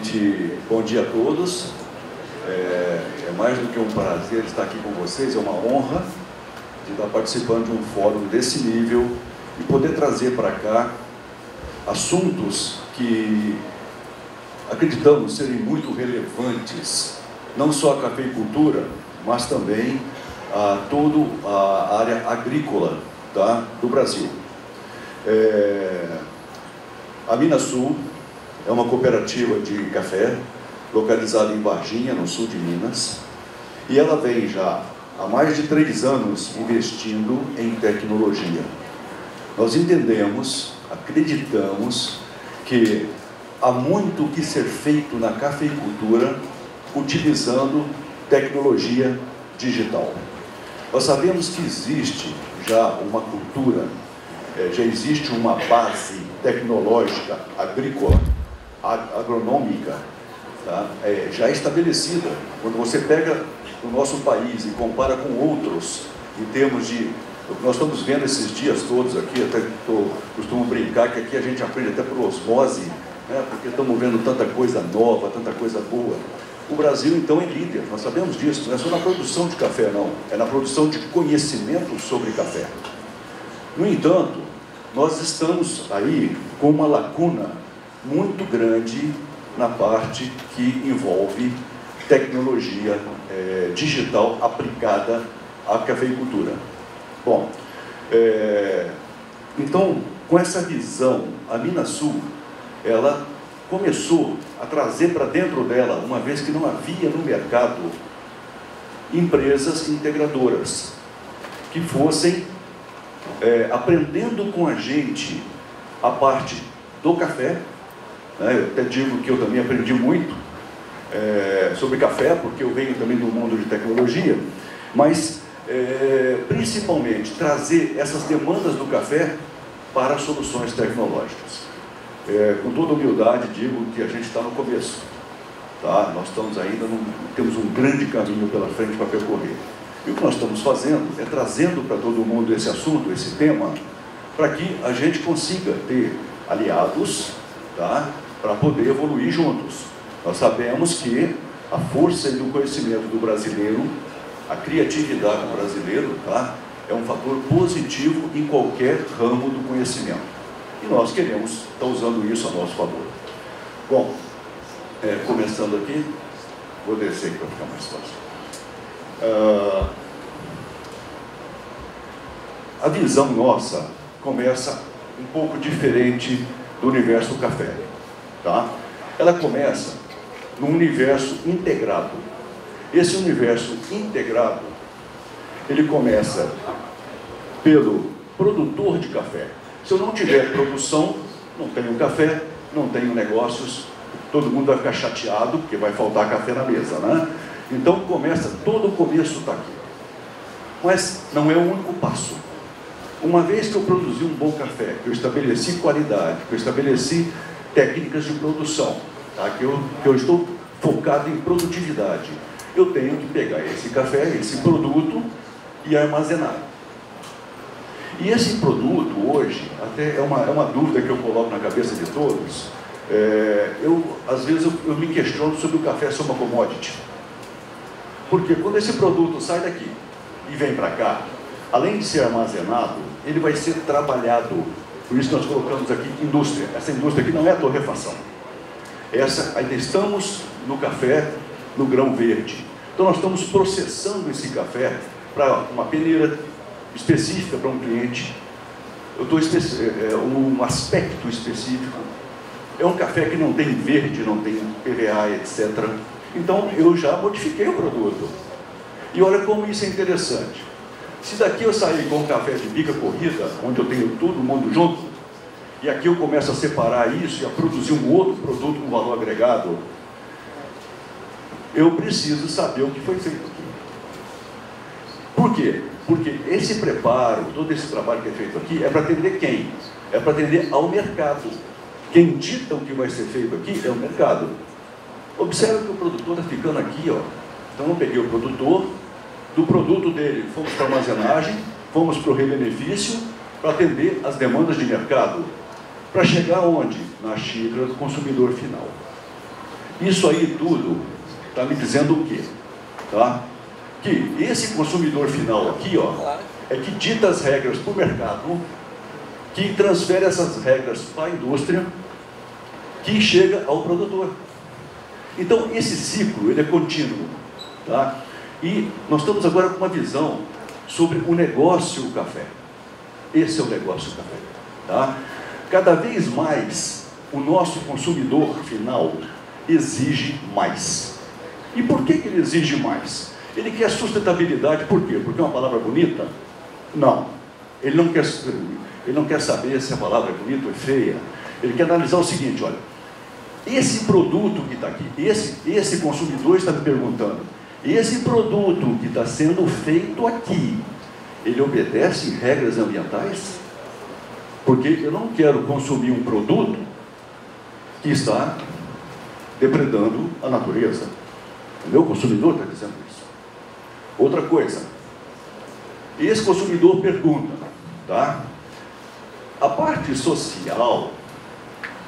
Primeiramente, bom dia a todos. É mais do que um prazer estar aqui com vocês, é uma honra de estar participando de um fórum desse nível e poder trazer para cá assuntos que acreditamos serem muito relevantes, não só à cafeicultura, mas também a toda a área agrícola, tá, do Brasil. A Minasul é uma cooperativa de café localizada em Varginha, no sul de Minas, e ela vem já há mais de 3 anos investindo em tecnologia. Nós entendemos, acreditamos que há muito que ser feito na cafeicultura utilizando tecnologia digital. Nós sabemos que existe já uma cultura, já existe uma base tecnológica, agrícola, agronômica, tá? Já estabelecida. Quando você pega o nosso país e compara com outros, em termos de... Nós estamos vendo esses dias todos aqui, até costumo brincar que aqui a gente aprende até por osmose, né? Porque estamos vendo tanta coisa nova, tanta coisa boa. O Brasil, então, é líder, nós sabemos disso, não é só na produção de café, não, é na produção de conhecimento sobre café. No entanto, nós estamos aí com uma lacuna muito grande na parte que envolve tecnologia digital aplicada à cafeicultura. Bom, então, com essa visão, a Minasul, ela começou a trazer para dentro dela, uma vez que não havia no mercado, empresas integradoras, que fossem aprendendo com a gente a parte do café, né? Eu até digo que eu também aprendi muito sobre café, porque eu venho também do mundo de tecnologia, mas principalmente trazer essas demandas do café para soluções tecnológicas. Com toda humildade digo que a gente está no começo, tá? Nós estamos ainda, temos um grande caminho pela frente para percorrer. E o que nós estamos fazendo é trazendo para todo mundo esse assunto, esse tema, para que a gente consiga ter aliados, tá? Para poder evoluir juntos. Nós sabemos que a força e o conhecimento do brasileiro, a criatividade do brasileiro, tá? É um fator positivo em qualquer ramo do conhecimento. E nós queremos estar usando isso a nosso favor. Bom, começando aqui, vou descer aqui para ficar mais fácil. A visão nossa começa um pouco diferente do universo do café, tá? Ela começa num universo integrado. Esse universo integrado, ele começa pelo produtor de café. Se eu não tiver produção, não tenho café, não tenho negócios, todo mundo vai ficar chateado, porque vai faltar café na mesa, né? Então todo o começo está aqui. Mas não é o único passo. Uma vez que eu produzi um bom café, que eu estabeleci qualidade, que eu estabeleci técnicas de produção, tá? que eu estou focado em produtividade, eu tenho que pegar esse café, esse produto e armazenar. E esse produto hoje, até é uma dúvida que eu coloco na cabeça de todos, às vezes eu me questiono sobre o café ser uma commodity. Porque quando esse produto sai daqui e vem para cá, além de ser armazenado, ele vai ser trabalhado. Por isso nós colocamos aqui indústria. Essa indústria aqui não é a torrefação. Ainda estamos no café, no grão verde. Então nós estamos processando esse café para uma peneira específica para um cliente. Um aspecto específico. É um café que não tem verde, não tem PVA, etc. Então eu já modifiquei o produto. E olha como isso é interessante. Se daqui eu sair com um café de bica corrida, onde eu tenho todo mundo junto, e aqui eu começo a separar isso e a produzir um outro produto com valor agregado, eu preciso saber o que foi feito aqui. Por quê? Porque esse preparo, todo esse trabalho que é feito aqui, é para atender quem? É para atender ao mercado. Quem dita o que vai ser feito aqui é o mercado. Observe que o produtor está ficando aqui, ó. Então eu peguei o produtor, do produto dele fomos para a armazenagem, fomos para o rebenefício, para atender as demandas de mercado, para chegar onde? Na xícara do consumidor final. Isso aí tudo está me dizendo o quê? Tá? Que esse consumidor final aqui, ó, é que dita as regras para o mercado, que transfere essas regras para a indústria, que chega ao produtor. Então, esse ciclo, ele é contínuo. Tá? E nós estamos agora com uma visão sobre o negócio café. Esse é o negócio café. Tá? Cada vez mais, o nosso consumidor final exige mais. E por que ele exige mais? Ele quer sustentabilidade, por quê? Porque é uma palavra bonita? Não. Ele não quer saber se a palavra é bonita ou é feia. Ele quer analisar o seguinte, olha, esse produto que está aqui, esse consumidor está me perguntando, esse produto que está sendo feito aqui, ele obedece regras ambientais? Porque eu não quero consumir um produto que está depredando a natureza. O meu consumidor está dizendo isso. Outra coisa, esse consumidor pergunta, tá? A parte social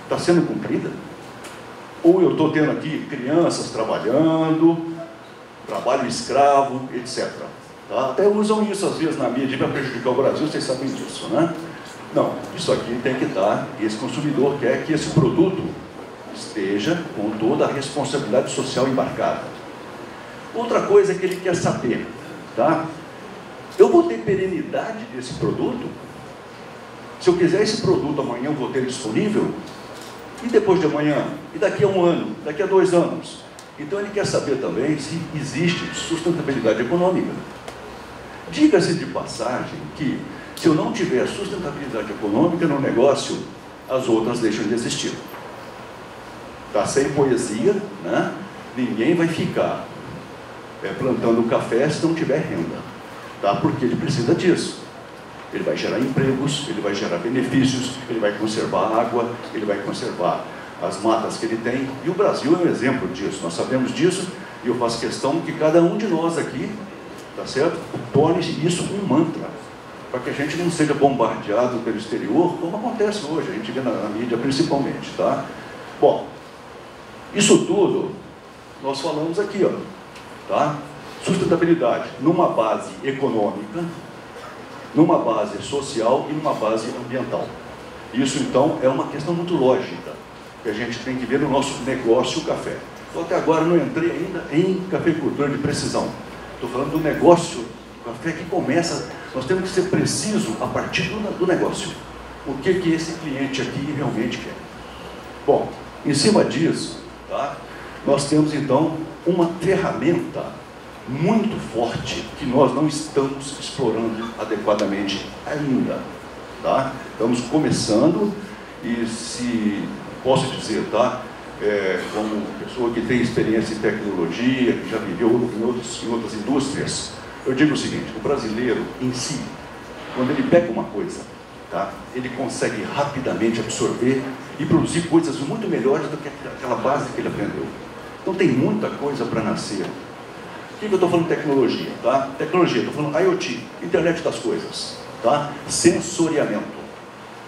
está sendo cumprida? Ou eu estou tendo aqui crianças trabalhando, trabalho escravo, etc. Tá? Até usam isso às vezes na mídia para prejudicar o Brasil, vocês sabem disso, né? Não, isso aqui tem que estar, esse consumidor quer que esse produto esteja com toda a responsabilidade social embarcada. Outra coisa que ele quer saber, tá? Eu vou ter perenidade desse produto? Se eu quiser esse produto amanhã, eu vou ter disponível? E depois de amanhã? E daqui a 1 ano? Daqui a 2 anos? Então ele quer saber também se existe sustentabilidade econômica. Diga-se de passagem que, se eu não tiver sustentabilidade econômica no negócio, as outras deixam de existir. Tá sem poesia, né? Ninguém vai ficar plantando café se não tiver renda, tá? Porque ele precisa disso. Ele vai gerar empregos, ele vai gerar benefícios, ele vai conservar a água, ele vai conservar as matas que ele tem. E o Brasil é um exemplo disso, nós sabemos disso, e eu faço questão que cada um de nós aqui, tá certo? Torne isso um mantra, para que a gente não seja bombardeado pelo exterior, como acontece hoje, a gente vê na mídia principalmente, tá? Bom, isso tudo nós falamos aqui, ó, tá? Sustentabilidade numa base econômica, numa base social e numa base ambiental. Isso, então, é uma questão muito lógica, que a gente tem que ver no nosso negócio café. Então, até agora, não entrei ainda em cafeicultura de precisão. Estou falando do negócio café que começa, nós temos que ser preciso a partir do negócio. O que esse cliente aqui realmente quer. Bom, em cima disso, tá, nós temos, então, uma ferramenta muito forte que nós não estamos explorando adequadamente ainda, tá? Estamos começando e, se posso dizer, tá? Como pessoa que tem experiência em tecnologia, que já viveu em outras indústrias, eu digo o seguinte: o brasileiro em si, quando ele pega uma coisa, tá? Ele consegue rapidamente absorver e produzir coisas muito melhores do que aquela base que ele aprendeu. Então tem muita coisa para nascer. O que eu estou falando de tecnologia? Tá? Tecnologia, estou falando IoT, internet das coisas, tá? Sensoriamento.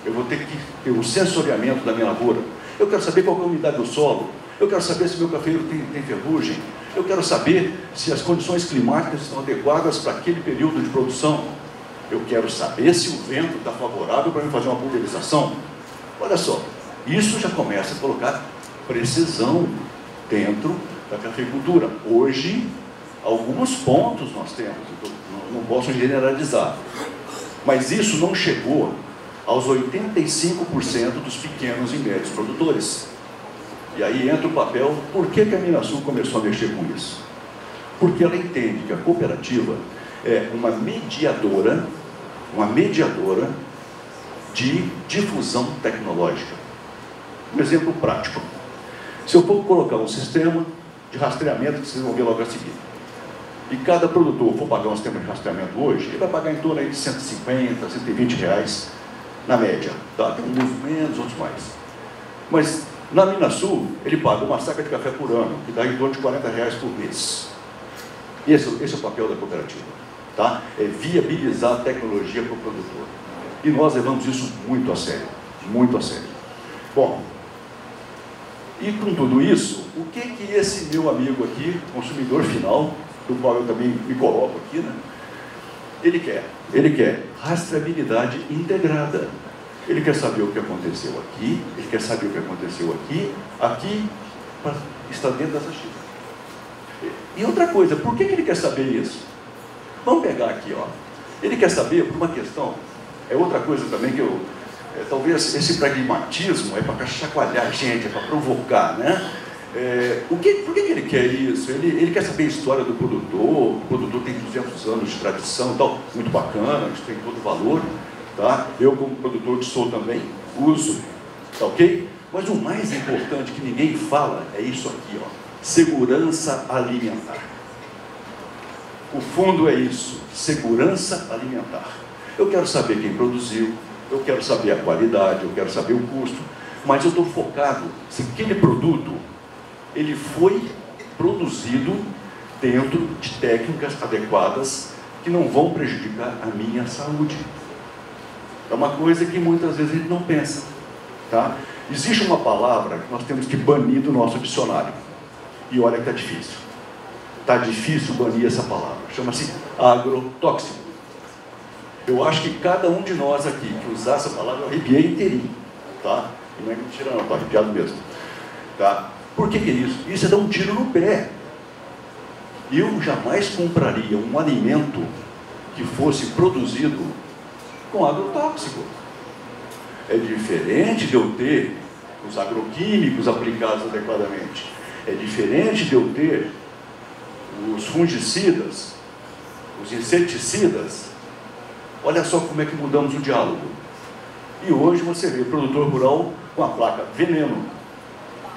Eu vou ter que ter um sensoriamento da minha lavoura. Eu quero saber qual é a umidade do solo. Eu quero saber se meu cafeiro tem ferrugem. Eu quero saber se as condições climáticas estão adequadas para aquele período de produção. Eu quero saber se o vento está favorável para eu fazer uma pulverização. Olha só, isso já começa a colocar precisão dentro da cafeicultura. Hoje, alguns pontos nós temos, não posso generalizar, mas isso não chegou aos 85% dos pequenos e médios produtores. E aí entra o papel, por que a Minasul começou a mexer com isso? Porque ela entende que a cooperativa é uma mediadora de difusão tecnológica. Um exemplo prático. Se eu for colocar um sistema de rastreamento, que vocês vão ver logo a seguir, e cada produtor for pagar um sistema de rastreamento hoje, ele vai pagar em torno aí de 150, 120 reais na média. Tá? Tem uns menos, outros mais. Mas na Minasul, ele paga uma saca de café por ano, que dá em torno de 40 reais por mês. Esse é o papel da cooperativa. Tá? É viabilizar a tecnologia para o produtor. E nós levamos isso muito a sério. Muito a sério. Bom, E com tudo isso, o que esse meu amigo aqui, consumidor final, do qual eu também me coloco aqui, né? Ele quer rastreabilidade integrada. Ele quer saber o que aconteceu aqui, ele quer saber o que aconteceu aqui está dentro dessa xícara. E outra coisa, por que ele quer saber isso? Vamos pegar aqui, ó. Ele quer saber por uma questão, é outra coisa também que talvez esse pragmatismo é para chacoalhar a gente, é para provocar, né? Por que ele quer isso? Ele quer saber a história do produtor, o produtor tem 200 anos de tradição e tal, muito bacana, isso tem todo valor, tá? Eu como produtor que sou também, uso, tá ok? Mas o mais importante que ninguém fala é isso aqui, ó, segurança alimentar. O fundo é isso, segurança alimentar. Eu quero saber quem produziu, eu quero saber a qualidade, eu quero saber o custo, mas eu estou focado se aquele produto ele foi produzido dentro de técnicas adequadas que não vão prejudicar a minha saúde. É uma coisa que muitas vezes a gente não pensa, tá? Existe uma palavra que nós temos que banir do nosso dicionário. E olha que está difícil. Está difícil banir essa palavra. Chama-se agrotóxico. Eu acho que cada um de nós aqui que usar essa palavra, eu arrepiei inteirinho, tá? E não é mentira não, estou arrepiado mesmo, tá? Por que é isso? Isso é dar um tiro no pé. Eu jamais compraria um alimento que fosse produzido com agrotóxico. É diferente de eu ter os agroquímicos aplicados adequadamente. É diferente de eu ter os fungicidas, os inseticidas. Olha só como é que mudamos o diálogo. E hoje você vê o produtor rural com a placa veneno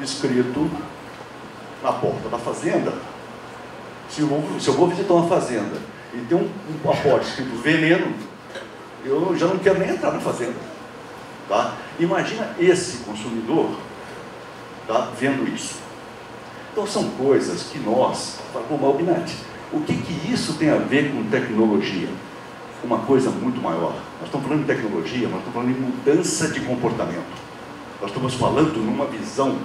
escrito na porta da fazenda. Se eu vou visitar uma fazenda e tem um aporte escrito veneno, eu já não quero nem entrar na fazenda, tá? Imagina esse consumidor, tá, vendo isso. Então são coisas que nós, como Albinati, o que isso tem a ver com tecnologia? Uma coisa muito maior. Nós estamos falando de tecnologia, nós estamos falando de mudança de comportamento. Nós estamos falando numa visão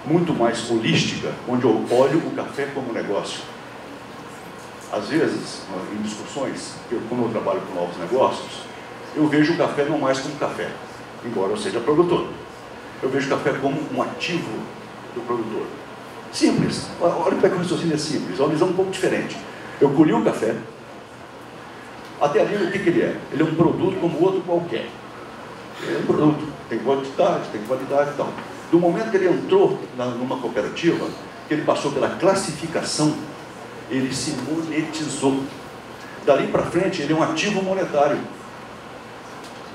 muito mais holística, onde eu olho o café como negócio. Às vezes, em discussões, como eu trabalho com novos negócios, eu vejo o café não mais como café, embora eu seja produtor. Eu vejo o café como um ativo do produtor. Simples. Olha como é que o raciocínio é simples. É uma visão um pouco diferente. Eu colhi o café. Até ali, o que ele é? Ele é um produto como outro qualquer. Ele é um produto. Tem quantidade, tem qualidade e tal. Do momento que ele entrou numa cooperativa, que ele passou pela classificação, ele se monetizou. Dali para frente, ele é um ativo monetário.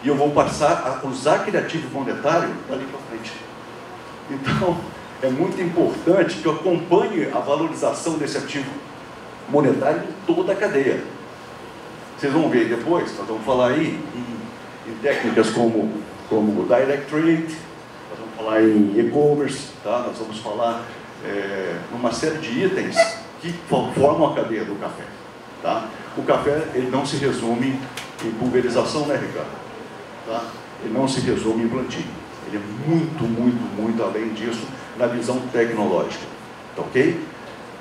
E eu vou passar a usar aquele ativo monetário dali para frente. Então, é muito importante que eu acompanhe a valorização desse ativo monetário em toda a cadeia. Vocês vão ver depois, nós vamos falar aí em técnicas como o Direct Trade, nós vamos falar em e-commerce, tá? Nós vamos falar numa série de itens que formam a cadeia do café. Tá? O café ele não se resume em pulverização, né, Ricardo? Tá? Ele não se resume em plantio. Ele é muito, muito, muito além disso na visão tecnológica. Tá ok?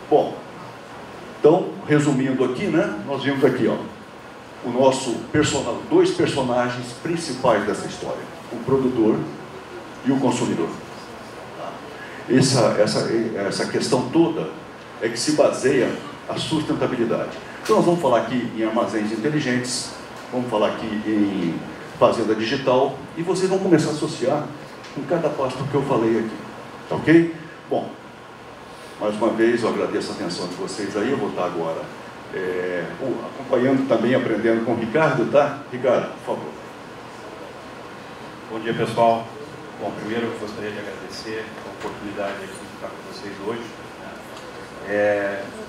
Bom, então, resumindo aqui, né, nós vimos aqui, ó, o nosso dois personagens principais dessa história, o produtor e o consumidor. Tá? Essa questão toda é que se baseia a sustentabilidade. Então nós vamos falar aqui em armazéns inteligentes, vamos falar aqui em fazenda digital, e vocês vão começar a associar com cada passo que eu falei aqui. Tá ok? Bom, mais uma vez eu agradeço a atenção de vocês aí, eu vou estar agora acompanhando também, aprendendo com o Ricardo, tá? Ricardo, por favor. Bom dia, pessoal. Bom, primeiro eu gostaria de agradecer a oportunidade de estar com vocês hoje.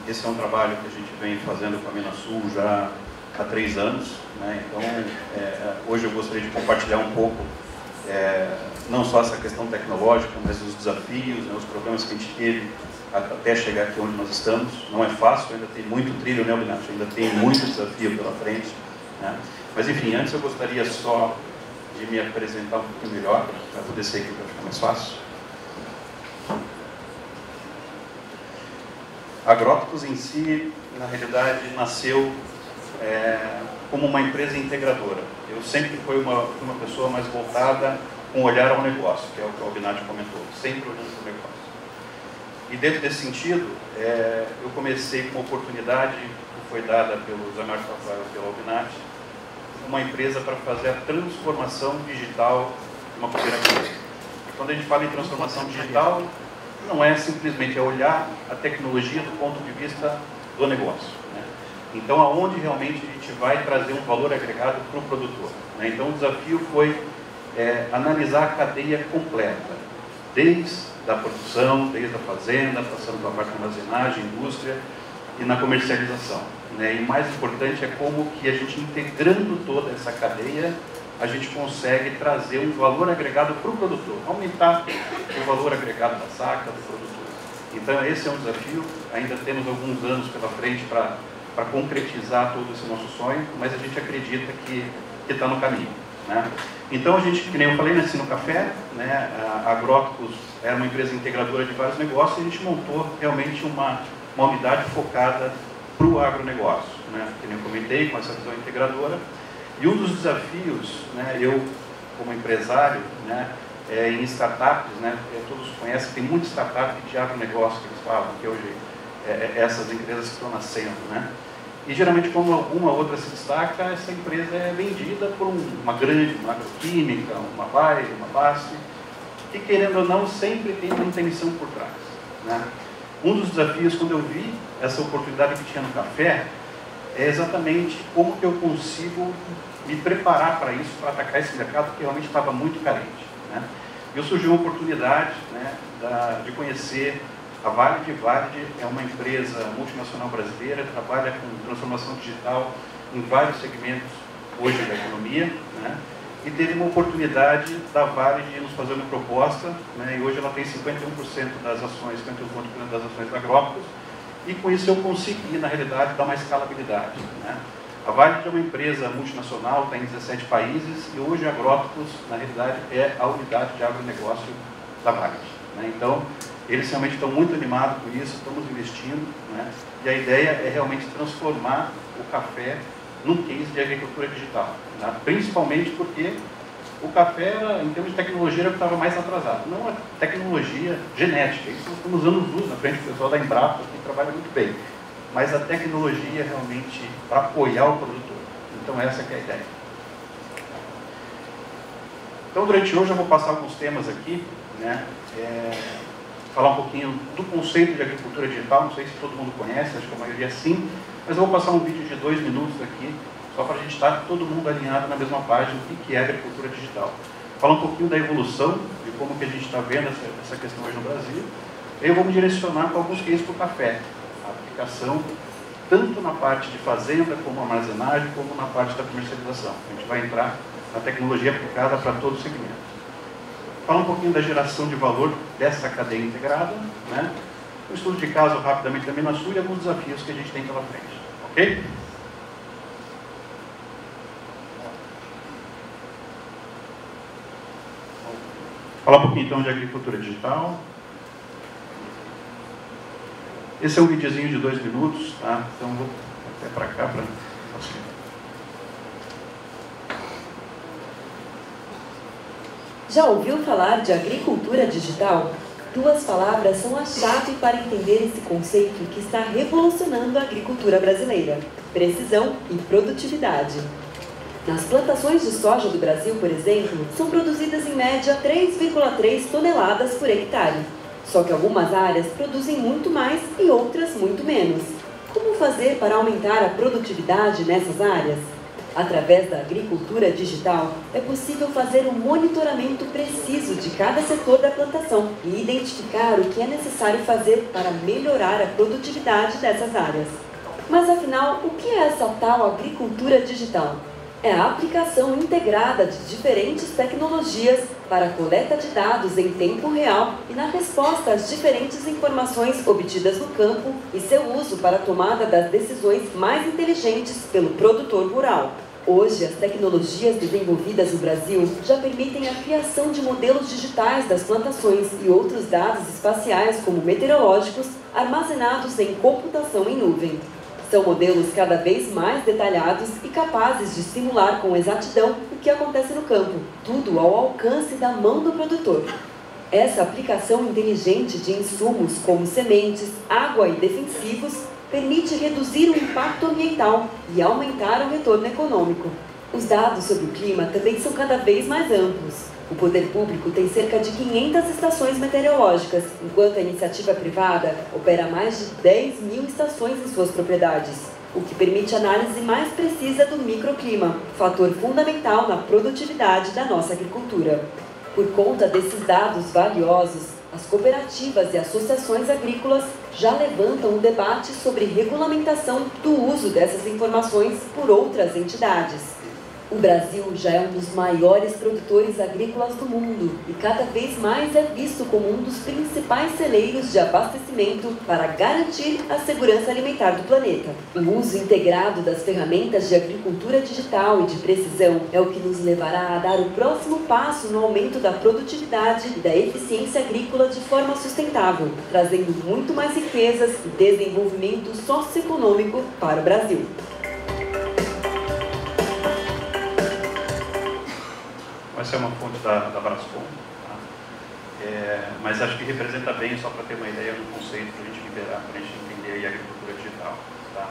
Esse é um trabalho que a gente vem fazendo com a Minasul já há 3 anos, né? Então, hoje eu gostaria de compartilhar um pouco, não só essa questão tecnológica, mas os desafios, né, os problemas que a gente teve até chegar aqui onde nós estamos. Não é fácil, ainda tem muito trilho, né, Albinati? Ainda tem muito desafio pela frente, né? Mas enfim, antes eu gostaria só de me apresentar um pouquinho melhor, para poder ser aqui para ficar mais fácil. A Agrópicos em si, na realidade, nasceu como uma empresa integradora. Eu sempre fui uma pessoa mais voltada com um olhar ao negócio, que é o que o Albinati comentou, sempre olhando para o negócio. E dentro desse sentido, eu comecei com uma oportunidade que foi dada pelo Zé Márcio Rafael e pelo Albinati, uma empresa para fazer a transformação digital de uma cooperativa. Quando a gente fala em transformação digital, não é simplesmente olhar a tecnologia do ponto de vista do negócio, né? Então, aonde realmente a gente vai trazer um valor agregado para o produtor, né? Então, o desafio foi analisar a cadeia completa, desde a produção, desde a fazenda, passando pela parte de armazenagem, indústria e na comercialização, né? E o mais importante é como que a gente, integrando toda essa cadeia, a gente consegue trazer um valor agregado para o produtor, aumentar o valor agregado da saca do produtor. Então, esse é um desafio. Ainda temos alguns anos pela frente para concretizar todo esse nosso sonho, mas a gente acredita que está no caminho, né? Então, a gente, que nem eu falei, nasci no café, né? A Agrópicos era uma empresa integradora de vários negócios, e a gente montou realmente uma unidade focada para o agronegócio, né? Que nem eu comentei, com essa visão integradora. E um dos desafios, né, eu como empresário, né, em startups, né, todos conhecem, tem muitas startups de agronegócio que eles falam, que hoje essas empresas que estão nascendo, né? E geralmente, quando alguma outra se destaca, essa empresa é vendida por uma grande, uma agroquímica, uma Bayer, uma Baste, que, querendo ou não, sempre tem uma intenção por trás, né? Um dos desafios, quando eu vi essa oportunidade que tinha no café, é exatamente como que eu consigo me preparar para isso, para atacar esse mercado que realmente estava muito carente, né? E surgiu uma oportunidade, né, de conhecer a Valid. Valid é uma empresa multinacional brasileira, trabalha com transformação digital em vários segmentos hoje da economia, né? E teve uma oportunidade da Valid de nos fazer uma proposta, né? E hoje ela tem 51% das ações, 51% das ações da Agrópicos. E com isso eu consegui, na realidade, dar uma escalabilidade, né? A Valid é uma empresa multinacional, está em 17 países, e hoje a Agrópicos, na realidade, é a unidade de agronegócio da Valid, né? Então, eles realmente estão muito animados com isso, estamos investindo, né? E a ideia é realmente transformar o café num case de agricultura digital, né? Principalmente porque o café, em termos de tecnologia, era o que estava mais atrasado. Não a tecnologia genética, isso nós estamos anos luz na frente do pessoal da Embrapa, que trabalha muito bem. Mas a tecnologia realmente para apoiar o produtor. Então essa que é a ideia. Então durante hoje eu vou passar alguns temas aqui, né? Falar um pouquinho do conceito de agricultura digital, não sei se todo mundo conhece, acho que a maioria sim, mas eu vou passar um vídeo de 2 minutos aqui, só para a gente estar todo mundo alinhado na mesma página, o que é agricultura digital. Falar um pouquinho da evolução, de como que a gente está vendo essa questão hoje no Brasil. E eu vou me direcionar para alguns cases para o café. A aplicação, tanto na parte de fazenda, como armazenagem, como na parte da comercialização. A gente vai entrar na tecnologia aplicada para todo o segmento. Falar um pouquinho da geração de valor dessa cadeia integrada, né? Um estudo de caso rapidamente da Minasul e alguns desafios que a gente tem pela frente. Ok? Falar um pouquinho então de agricultura digital. Esse é um videozinho de 2 minutos, tá? Então vou até para cá para facilitar. Já ouviu falar de agricultura digital? 2 palavras são a chave para entender esse conceito que está revolucionando a agricultura brasileira: precisão e produtividade. Nas plantações de soja do Brasil, por exemplo, são produzidas em média 3,3 toneladas por hectare. Só que algumas áreas produzem muito mais e outras muito menos. Como fazer para aumentar a produtividade nessas áreas? Através da agricultura digital, é possível fazer um monitoramento preciso de cada setor da plantação e identificar o que é necessário fazer para melhorar a produtividade dessas áreas. Mas afinal, o que é essa tal agricultura digital? É a aplicação integrada de diferentes tecnologias para a coleta de dados em tempo real e na resposta às diferentes informações obtidas no campo e seu uso para a tomada das decisões mais inteligentes pelo produtor rural. Hoje, as tecnologias desenvolvidas no Brasil já permitem a criação de modelos digitais das plantações e outros dados espaciais, como meteorológicos, armazenados em computação em nuvem. São modelos cada vez mais detalhados e capazes de simular com exatidão o que acontece no campo, tudo ao alcance da mão do produtor. Essa aplicação inteligente de insumos como sementes, água e defensivos permite reduzir o impacto ambiental e aumentar o retorno econômico. Os dados sobre o clima também são cada vez mais amplos. O poder público tem cerca de 500 estações meteorológicas, enquanto a iniciativa privada opera mais de 10 mil estações em suas propriedades, o que permite análise mais precisa do microclima, fator fundamental na produtividade da nossa agricultura. Por conta desses dados valiosos, as cooperativas e associações agrícolas já levantam um debate sobre regulamentação do uso dessas informações por outras entidades. O Brasil já é um dos maiores produtores agrícolas do mundo e cada vez mais é visto como um dos principais celeiros de abastecimento para garantir a segurança alimentar do planeta. O uso integrado das ferramentas de agricultura digital e de precisão é o que nos levará a dar o próximo passo no aumento da produtividade e da eficiência agrícola de forma sustentável, trazendo muito mais riquezas e desenvolvimento socioeconômico para o Brasil. Essa é uma fonte da Brascom, tá? Mas acho que representa bem, só para ter uma ideia do conceito, para a gente liberar, para a gente entender aí a agricultura digital. Tá?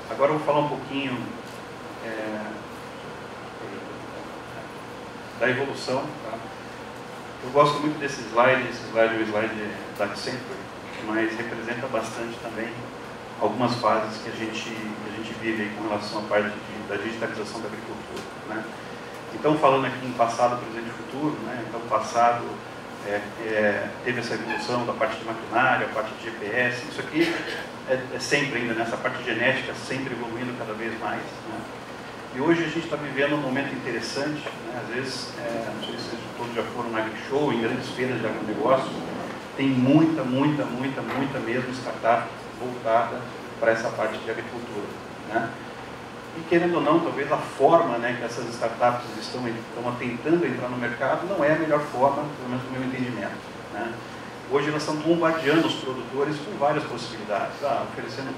Agora eu vou falar um pouquinho da evolução. Tá? Eu gosto muito desse slide, é um slide da Accenture, mas representa bastante também algumas fases que a gente vive aí com relação à parte da digitalização da agricultura. Né? Então, falando aqui em passado, presente e futuro, né? Então, passado teve essa evolução da parte de maquinário, a parte de GPS, isso aqui é sempre ainda, nessa parte genética, sempre evoluindo cada vez mais. Né? E hoje a gente está vivendo um momento interessante, né? Às vezes, não sei se vocês todos já foram na AgriShow, em grandes feiras de agronegócio, tem muita mesmo startup voltada para essa parte de agricultura. Né? E querendo ou não, talvez a forma, né, que essas startups estão tentando entrar no mercado não é a melhor forma, pelo menos no meu entendimento. Né? Hoje nós estamos bombardeando os produtores com várias possibilidades, oferecendo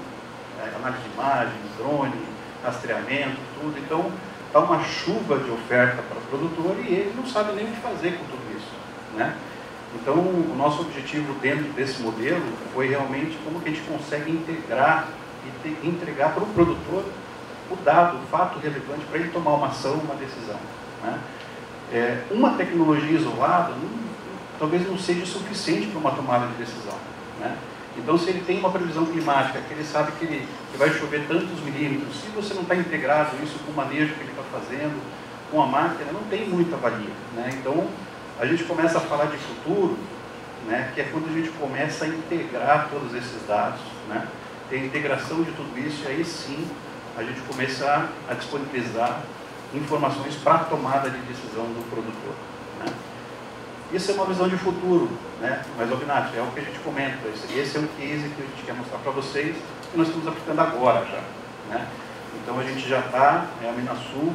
análise de imagem, drone, rastreamento, tudo. Então está uma chuva de oferta para o produtor e ele não sabe nem o que fazer com tudo isso. Né? Então o nosso objetivo dentro desse modelo foi realmente como que a gente consegue integrar e entregar para o produtor o dado, o fato relevante para ele tomar uma ação, uma decisão. Né? Uma tecnologia isolada talvez não seja suficiente para uma tomada de decisão. Né? Então, se ele tem uma previsão climática, que ele sabe que vai chover tantos milímetros, se você não está integrado isso com o manejo que ele está fazendo, com a máquina, não tem muita valia. Né? Então, a gente começa a falar de futuro, né? Que é quando a gente começa a integrar todos esses dados, né? Tem a integração de tudo isso, e aí sim a gente começa a disponibilizar informações para a tomada de decisão do produtor. Né? Isso é uma visão de futuro, né? Mas, Obinato, é o que a gente comenta. Esse é um case que a gente quer mostrar para vocês e nós estamos aplicando agora já. Né? Então, a gente já está, a Minasul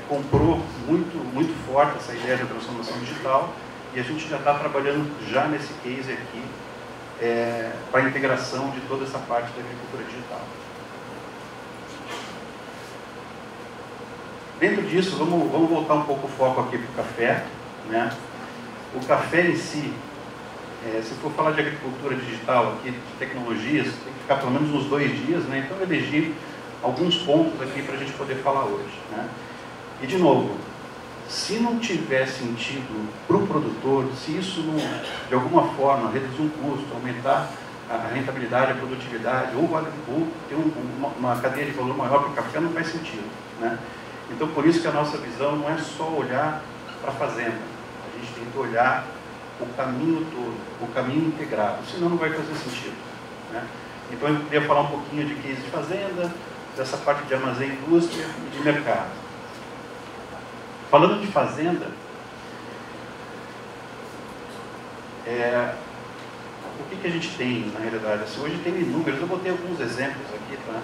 comprou muito forte essa ideia da transformação digital e a gente já está trabalhando já nesse case aqui para a integração de toda essa parte da agricultura digital. Dentro disso, vamos voltar um pouco o foco aqui para o café. Né? O café em si, se for falar de agricultura digital, aqui, de tecnologias, tem que ficar pelo menos uns 2 dias, né? Então eu elegi alguns pontos aqui para a gente poder falar hoje. Né? E de novo, se não tiver sentido para o produtor, se isso não, de alguma forma, reduzir um custo, aumentar a rentabilidade, a produtividade, ou ter uma cadeia de valor maior para o café, não faz sentido. Né? Então, por isso que a nossa visão não é só olhar para a fazenda. A gente tem que olhar o caminho todo, o caminho integrado, senão não vai fazer sentido. Né? Então, eu queria falar um pouquinho de case de fazenda, dessa parte de armazém, indústria e de mercado. Falando de fazenda, o que a gente tem, na realidade? Assim, hoje tem inúmeros, eu botei alguns exemplos aqui, tá?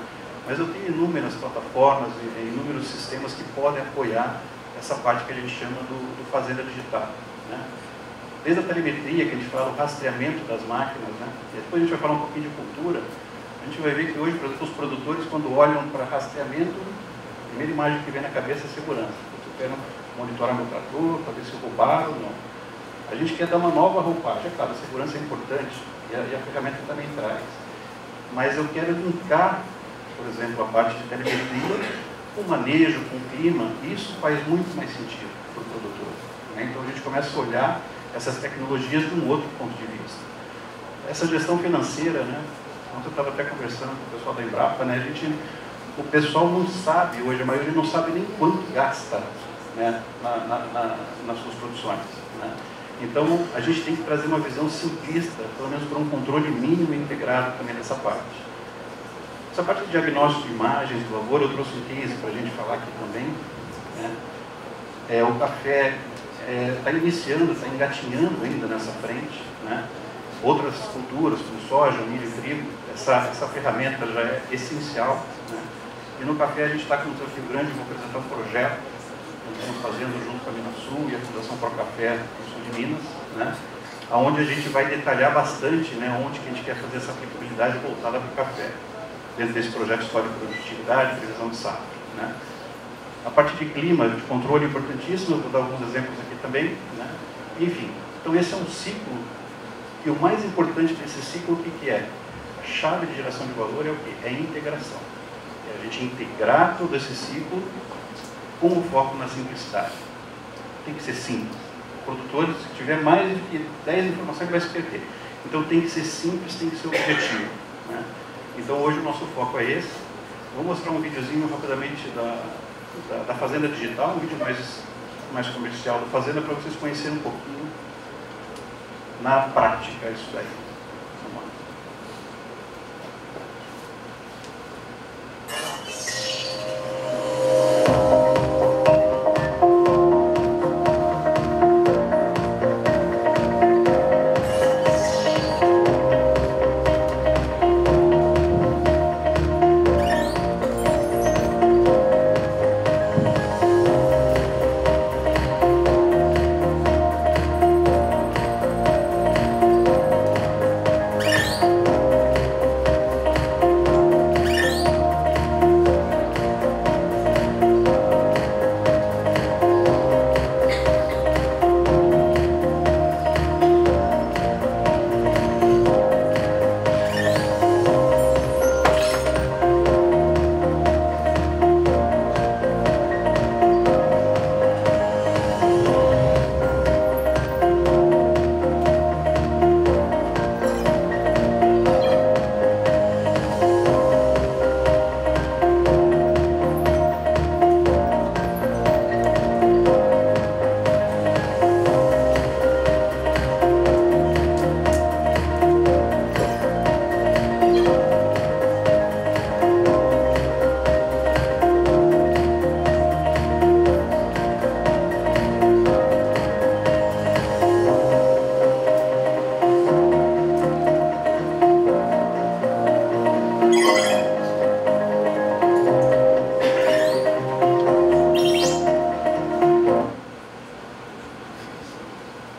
mas eu tenho inúmeras plataformas e inúmeros sistemas que podem apoiar essa parte que a gente chama do fazenda digital, né? Desde a telemetria, que a gente fala, o rastreamento das máquinas, né? E depois a gente vai falar um pouquinho de cultura. A gente vai ver que hoje, por exemplo, os produtores, quando olham para rastreamento, a primeira imagem que vem na cabeça é segurança. Eu quero monitorar meu trator, para ver se roubaram ou não. A gente quer dar uma nova roupagem. É claro, a segurança é importante e a ferramenta também traz. Mas eu quero linkar, por exemplo, a parte de telemetria com manejo, com clima. Isso faz muito mais sentido para o produtor, né? Então a gente começa a olhar essas tecnologias de um outro ponto de vista. Essa gestão financeira, né? Ontem eu estava até conversando com o pessoal da Embrapa, né? O pessoal não sabe, hoje a maioria não sabe nem quanto gasta, né? nas suas produções, né? Então a gente tem que trazer uma visão simplista, pelo menos para um controle mínimo e integrado também nessa parte. Essa parte de diagnóstico de imagens do lavoura, eu trouxe um case para a gente falar aqui também, né? O café está iniciando, está engatinhando ainda nessa frente, né? Outras culturas, como soja, milho e trigo, essa ferramenta já é essencial, né? E no café a gente está com um desafio grande de apresentar um projeto que estamos fazendo junto com a Minasul e a Fundação Pro Café do Sul de Minas, né? Onde a gente vai detalhar bastante, né, onde que a gente quer fazer essa aplicabilidade voltada para o café, dentro desse projeto História de Produtividade, Previsão de Safra, né? A parte de clima, de controle importantíssimo, eu vou dar alguns exemplos aqui também, né? Enfim, então esse é um ciclo, e o mais importante desse ciclo, o que é? A chave de geração de valor é o quê? É a integração. É a gente integrar todo esse ciclo com o foco na simplicidade. Tem que ser simples. O produtor, se tiver mais do que 10 informações, ele vai se perder. Então tem que ser simples, tem que ser objetivo, né? Então hoje o nosso foco é esse. Vou mostrar um videozinho rapidamente da Fazenda Digital, um vídeo mais comercial da Fazenda, para vocês conhecerem um pouquinho na prática isso daí.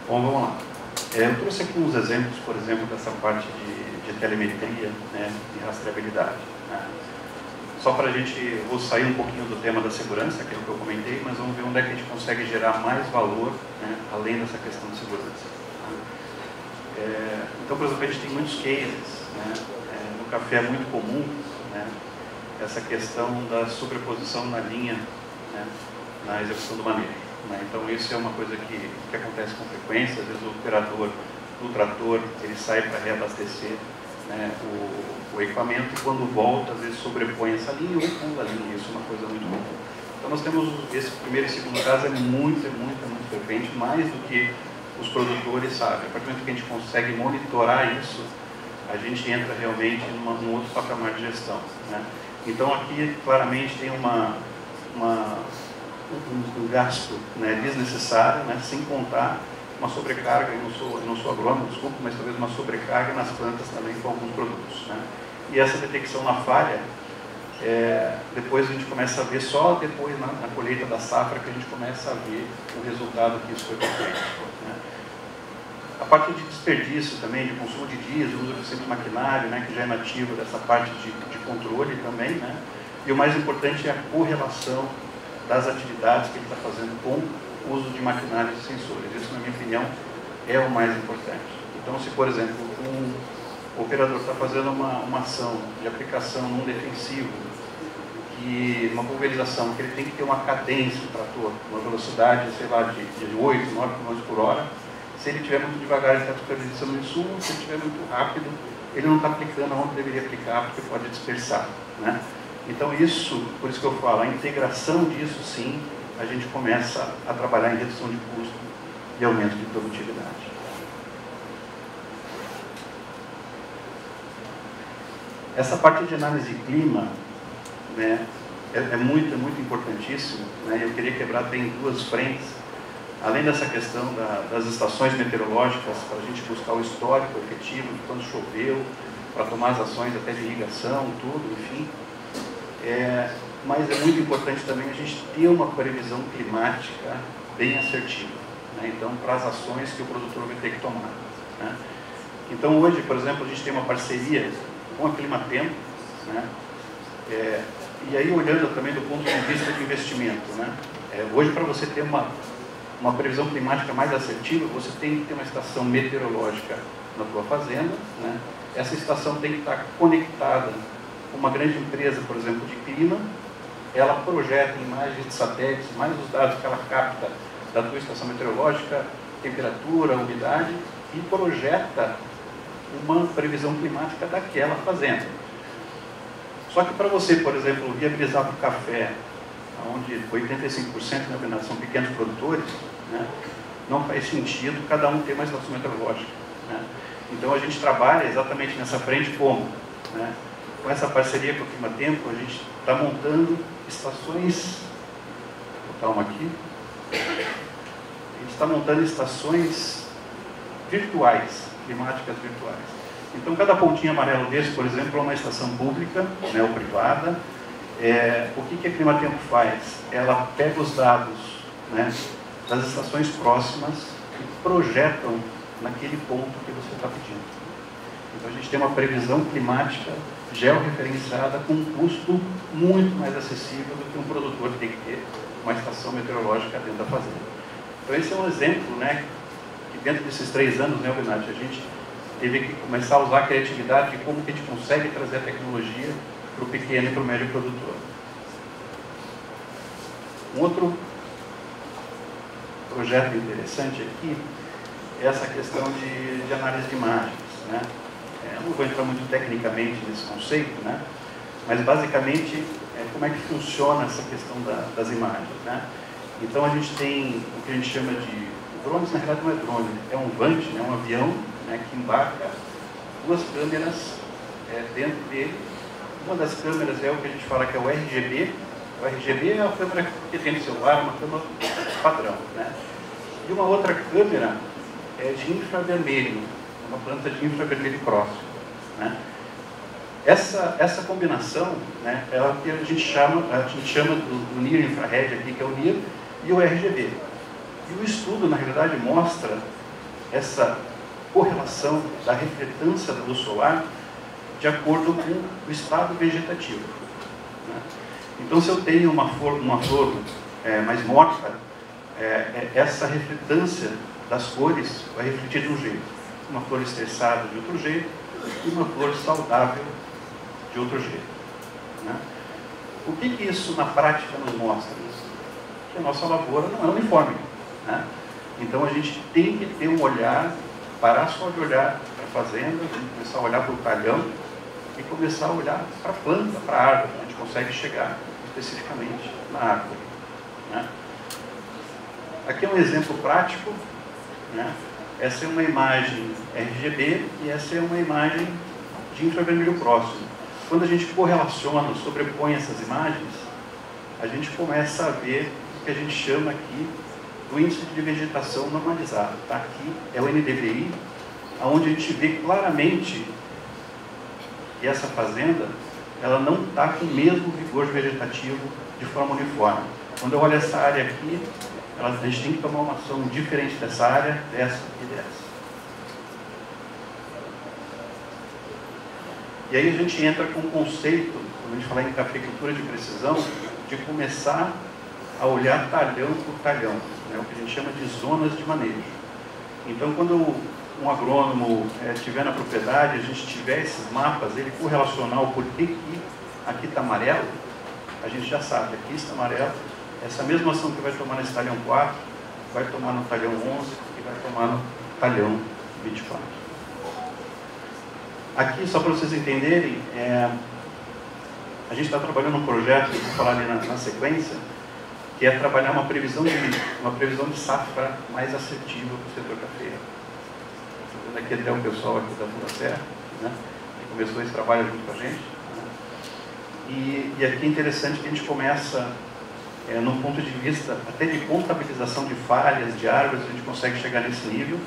Vamos lá. Exemplos, por exemplo, dessa parte de telemetria, né, e rastreabilidade, né? Só para a gente, vou sair um pouquinho do tema da segurança, que é o que eu comentei, mas vamos ver onde é que a gente consegue gerar mais valor, né, além dessa questão de segurança, né? Então, por exemplo, a gente tem muitos cases, né? No café é muito comum, né, essa questão da sobreposição na linha, né, na execução do manejo, né? Então, isso é uma coisa que acontece com frequência. Às vezes o operador do trator, ele sai para reabastecer, né, o equipamento, e quando volta, às vezes sobrepõe essa linha ou pula a linha. Isso é uma coisa muito comum. Então nós temos esse primeiro e segundo caso, é muito frequente, mais do que os produtores sabem. A partir do momento que a gente consegue monitorar isso, a gente entra realmente num outro patamar de gestão, né? Então aqui claramente tem um gasto, né, desnecessário, né, sem contar uma sobrecarga. Eu não sou agrônomo, desculpa, mas talvez uma sobrecarga nas plantas também com alguns produtos, né? E essa detecção na falha, depois a gente começa a ver, só depois na colheita da safra que a gente começa a ver o resultado que isso foi feito, né? A parte de desperdício também, de consumo de diesel, uso eficiente de maquinário, né, que já é nativo dessa parte de controle também, né? E o mais importante é a correlação das atividades que ele está fazendo com o uso de maquinários e sensores. Isso, na minha opinião, é o mais importante. Então, se, por exemplo, o operador está fazendo uma ação de aplicação num defensivo, uma pulverização, que ele tem que ter uma cadência do trator, uma velocidade, sei lá, de 8, 9 km por hora, se ele estiver muito devagar, ele está desperdiçando o insumo, se ele estiver muito rápido, ele não está aplicando onde deveria aplicar, porque pode dispersar, né? Então isso, por isso que eu falo, a integração disso sim, a gente começa a trabalhar em redução de custo e aumento de produtividade. Essa parte de análise de clima, né, é muito importantíssimo, né? Eu queria quebrar bem em duas frentes, além dessa questão das estações meteorológicas, para a gente buscar o histórico efetivo de quando choveu, para tomar as ações até de irrigação, tudo, enfim. Mas é muito importante também a gente ter uma previsão climática bem assertiva, né? Então, para as ações que o produtor vai ter que tomar, né? Então, hoje, por exemplo, a gente tem uma parceria com a Climatempo, né? E aí, olhando também do ponto de vista de investimento, né? Hoje, para você ter uma previsão climática mais assertiva, você tem que ter uma estação meteorológica na tua fazenda, né? Essa estação tem que estar conectada com uma grande empresa, por exemplo, de clima. Ela projeta imagens de satélites, mais os dados que ela capta da tua estação meteorológica, temperatura, umidade, e projeta uma previsão climática daquela fazenda. Só que para você, por exemplo, viabilizar para o café, onde 85% na verdade são pequenos produtores, né, não faz sentido cada um ter uma estação meteorológica, né? Então a gente trabalha exatamente nessa frente como, né, com essa parceria com o Climatempo, a gente está montando estações, vou botar uma aqui, a gente está montando estações virtuais, climáticas virtuais. Então cada pontinho amarelo desse, por exemplo, é uma estação pública, né, ou privada. O que a Climatempo faz? Ela pega os dados, né, das estações próximas e projetam naquele ponto que você está pedindo. Então a gente tem uma previsão climática georreferenciada com um custo muito mais acessível do que um produtor tem que ter uma estação meteorológica dentro da fazenda. Então esse é um exemplo, né, que dentro desses 3 anos, né, Benatti, a gente teve que começar a usar a criatividade de como que a gente consegue trazer a tecnologia para o pequeno e para o médio produtor. Um outro projeto interessante aqui é essa questão de análise de imagens, né? Eu não vou entrar muito tecnicamente nesse conceito, né? Mas basicamente como é que funciona essa questão das imagens, né? Então a gente tem o que a gente chama de drones, na realidade não é drone, é um vante, né? Um avião, né, que embarca 2 câmeras dentro dele. Uma das câmeras é o que a gente fala que é o RGB. O RGB é a câmera que tem no celular, uma câmera padrão, né? E uma outra câmera é de infravermelho, uma planta de infravermelho próximo, né? Essa combinação, né, é o que a gente chama do NIR infrared aqui, que é o NIR, e o RGB. E o estudo, na realidade, mostra essa correlação da refletância da luz solar de acordo com o estado vegetativo, né? Então, se eu tenho uma flor mais morta, essa refletância das cores vai refletir de um jeito. Uma flor estressada de outro jeito e uma flor saudável de outro jeito, né? O que isso na prática nos mostra? Que a nossa lavoura não é uniforme, né? Então a gente tem que ter um olhar, parar só de olhar para a fazenda, começar a olhar para o talhão e começar a olhar para a planta, para a árvore. A gente consegue chegar especificamente na árvore, né? Aqui é um exemplo prático, né? Essa é uma imagem RGB e essa é uma imagem de infravermelho próximo. Quando a gente correlaciona, sobrepõe essas imagens, a gente começa a ver o que a gente chama aqui do índice de vegetação normalizado. Tá? Aqui é o NDVI, onde a gente vê claramente que essa fazenda ela não está com o mesmo vigor vegetativo de forma uniforme. Quando eu olho essa área aqui, a gente tem que tomar uma ação diferente dessa área, dessa e dessa. E aí a gente entra com um conceito, quando a gente falar em cafeicultura de precisão, de começar a olhar talhão por talhão, né, o que a gente chama de zonas de manejo. Então, quando um agrônomo estiver na propriedade, a gente tiver esses mapas, ele correlacionar o porquê que aqui está amarelo, a gente já sabe, aqui está amarelo, essa mesma ação que vai tomar nesse talhão 4, vai tomar no talhão 11 e vai tomar no talhão 24. Aqui, só para vocês entenderem, a gente está trabalhando um projeto, que eu vou falar ali na sequência, que é trabalhar uma previsão de safra mais assertiva para o setor cafeiro. Estou vendo aqui até o pessoal aqui da Fundacef, né, que começou esse trabalho junto com a gente. Né, e aqui é interessante que a gente começa, num ponto de vista até de contabilização de falhas, de árvores, a gente consegue chegar nesse nível.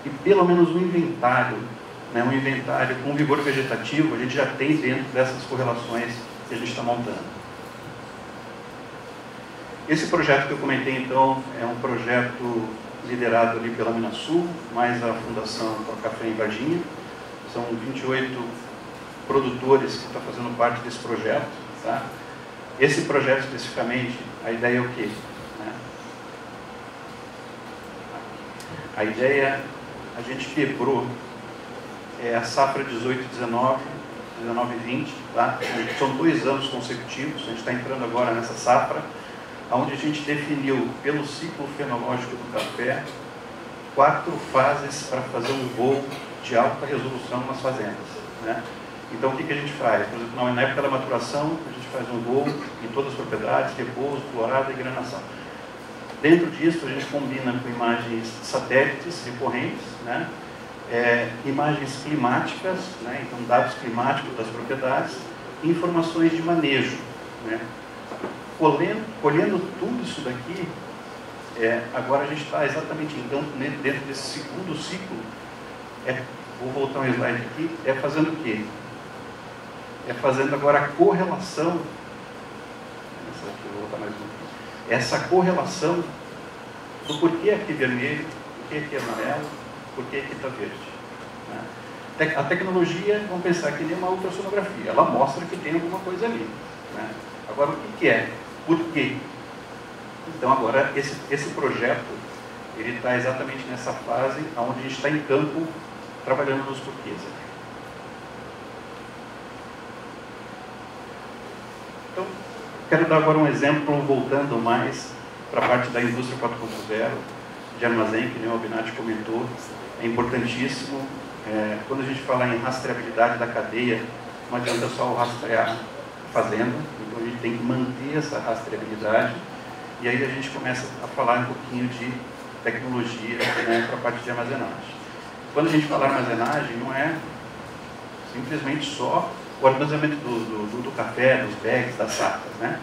E pelo menos um inventário com vigor vegetativo, a gente já tem dentro dessas correlações que a gente está montando. Esse projeto que eu comentei, então, é um projeto liderado ali pela Minasul, mais a Fundação Café em Varginha. São 28 produtores que estão fazendo parte desse projeto. Tá? Esse projeto, especificamente, a ideia é o quê? Né? A ideia, a gente quebrou a safra 18-19, 19-20, tá? São 2 anos consecutivos, a gente está entrando agora nessa safra, onde a gente definiu, pelo ciclo fenológico do café, 4 fases para fazer um voo de alta resolução nas fazendas. Né? Então, o que a gente faz? Por exemplo, na época da maturação, a gente faz um voo em todas as propriedades, repouso, florada e granação. Dentro disso, a gente combina com imagens satélites recorrentes, né? Imagens climáticas, né? Então dados climáticos das propriedades, e informações de manejo. Né? Colhendo tudo isso daqui, agora a gente está exatamente então, dentro desse segundo ciclo, vou voltar um slide aqui, fazendo o quê? Fazendo agora a correlação, essa correlação do porquê aqui vermelho, porquê aqui amarelo, porquê aqui está verde. Né? A tecnologia, vamos pensar que nem uma ultrassonografia, ela mostra que tem alguma coisa ali. Né? Agora, o que é? Por quê? Então, agora, esse projeto, ele está exatamente nessa fase onde a gente está em campo, trabalhando nos porquês. Então, quero dar agora um exemplo, voltando mais para a parte da indústria 4.0, de armazém, que nem o Albinati comentou. É importantíssimo, quando a gente fala em rastreabilidade da cadeia, não adianta só rastrear a fazenda, então a gente tem que manter essa rastreabilidade, e aí a gente começa a falar um pouquinho de tecnologia, né, para a parte de armazenagem. Quando a gente fala armazenagem, não é simplesmente só o armazenamento do café, dos bags, das sacas, né?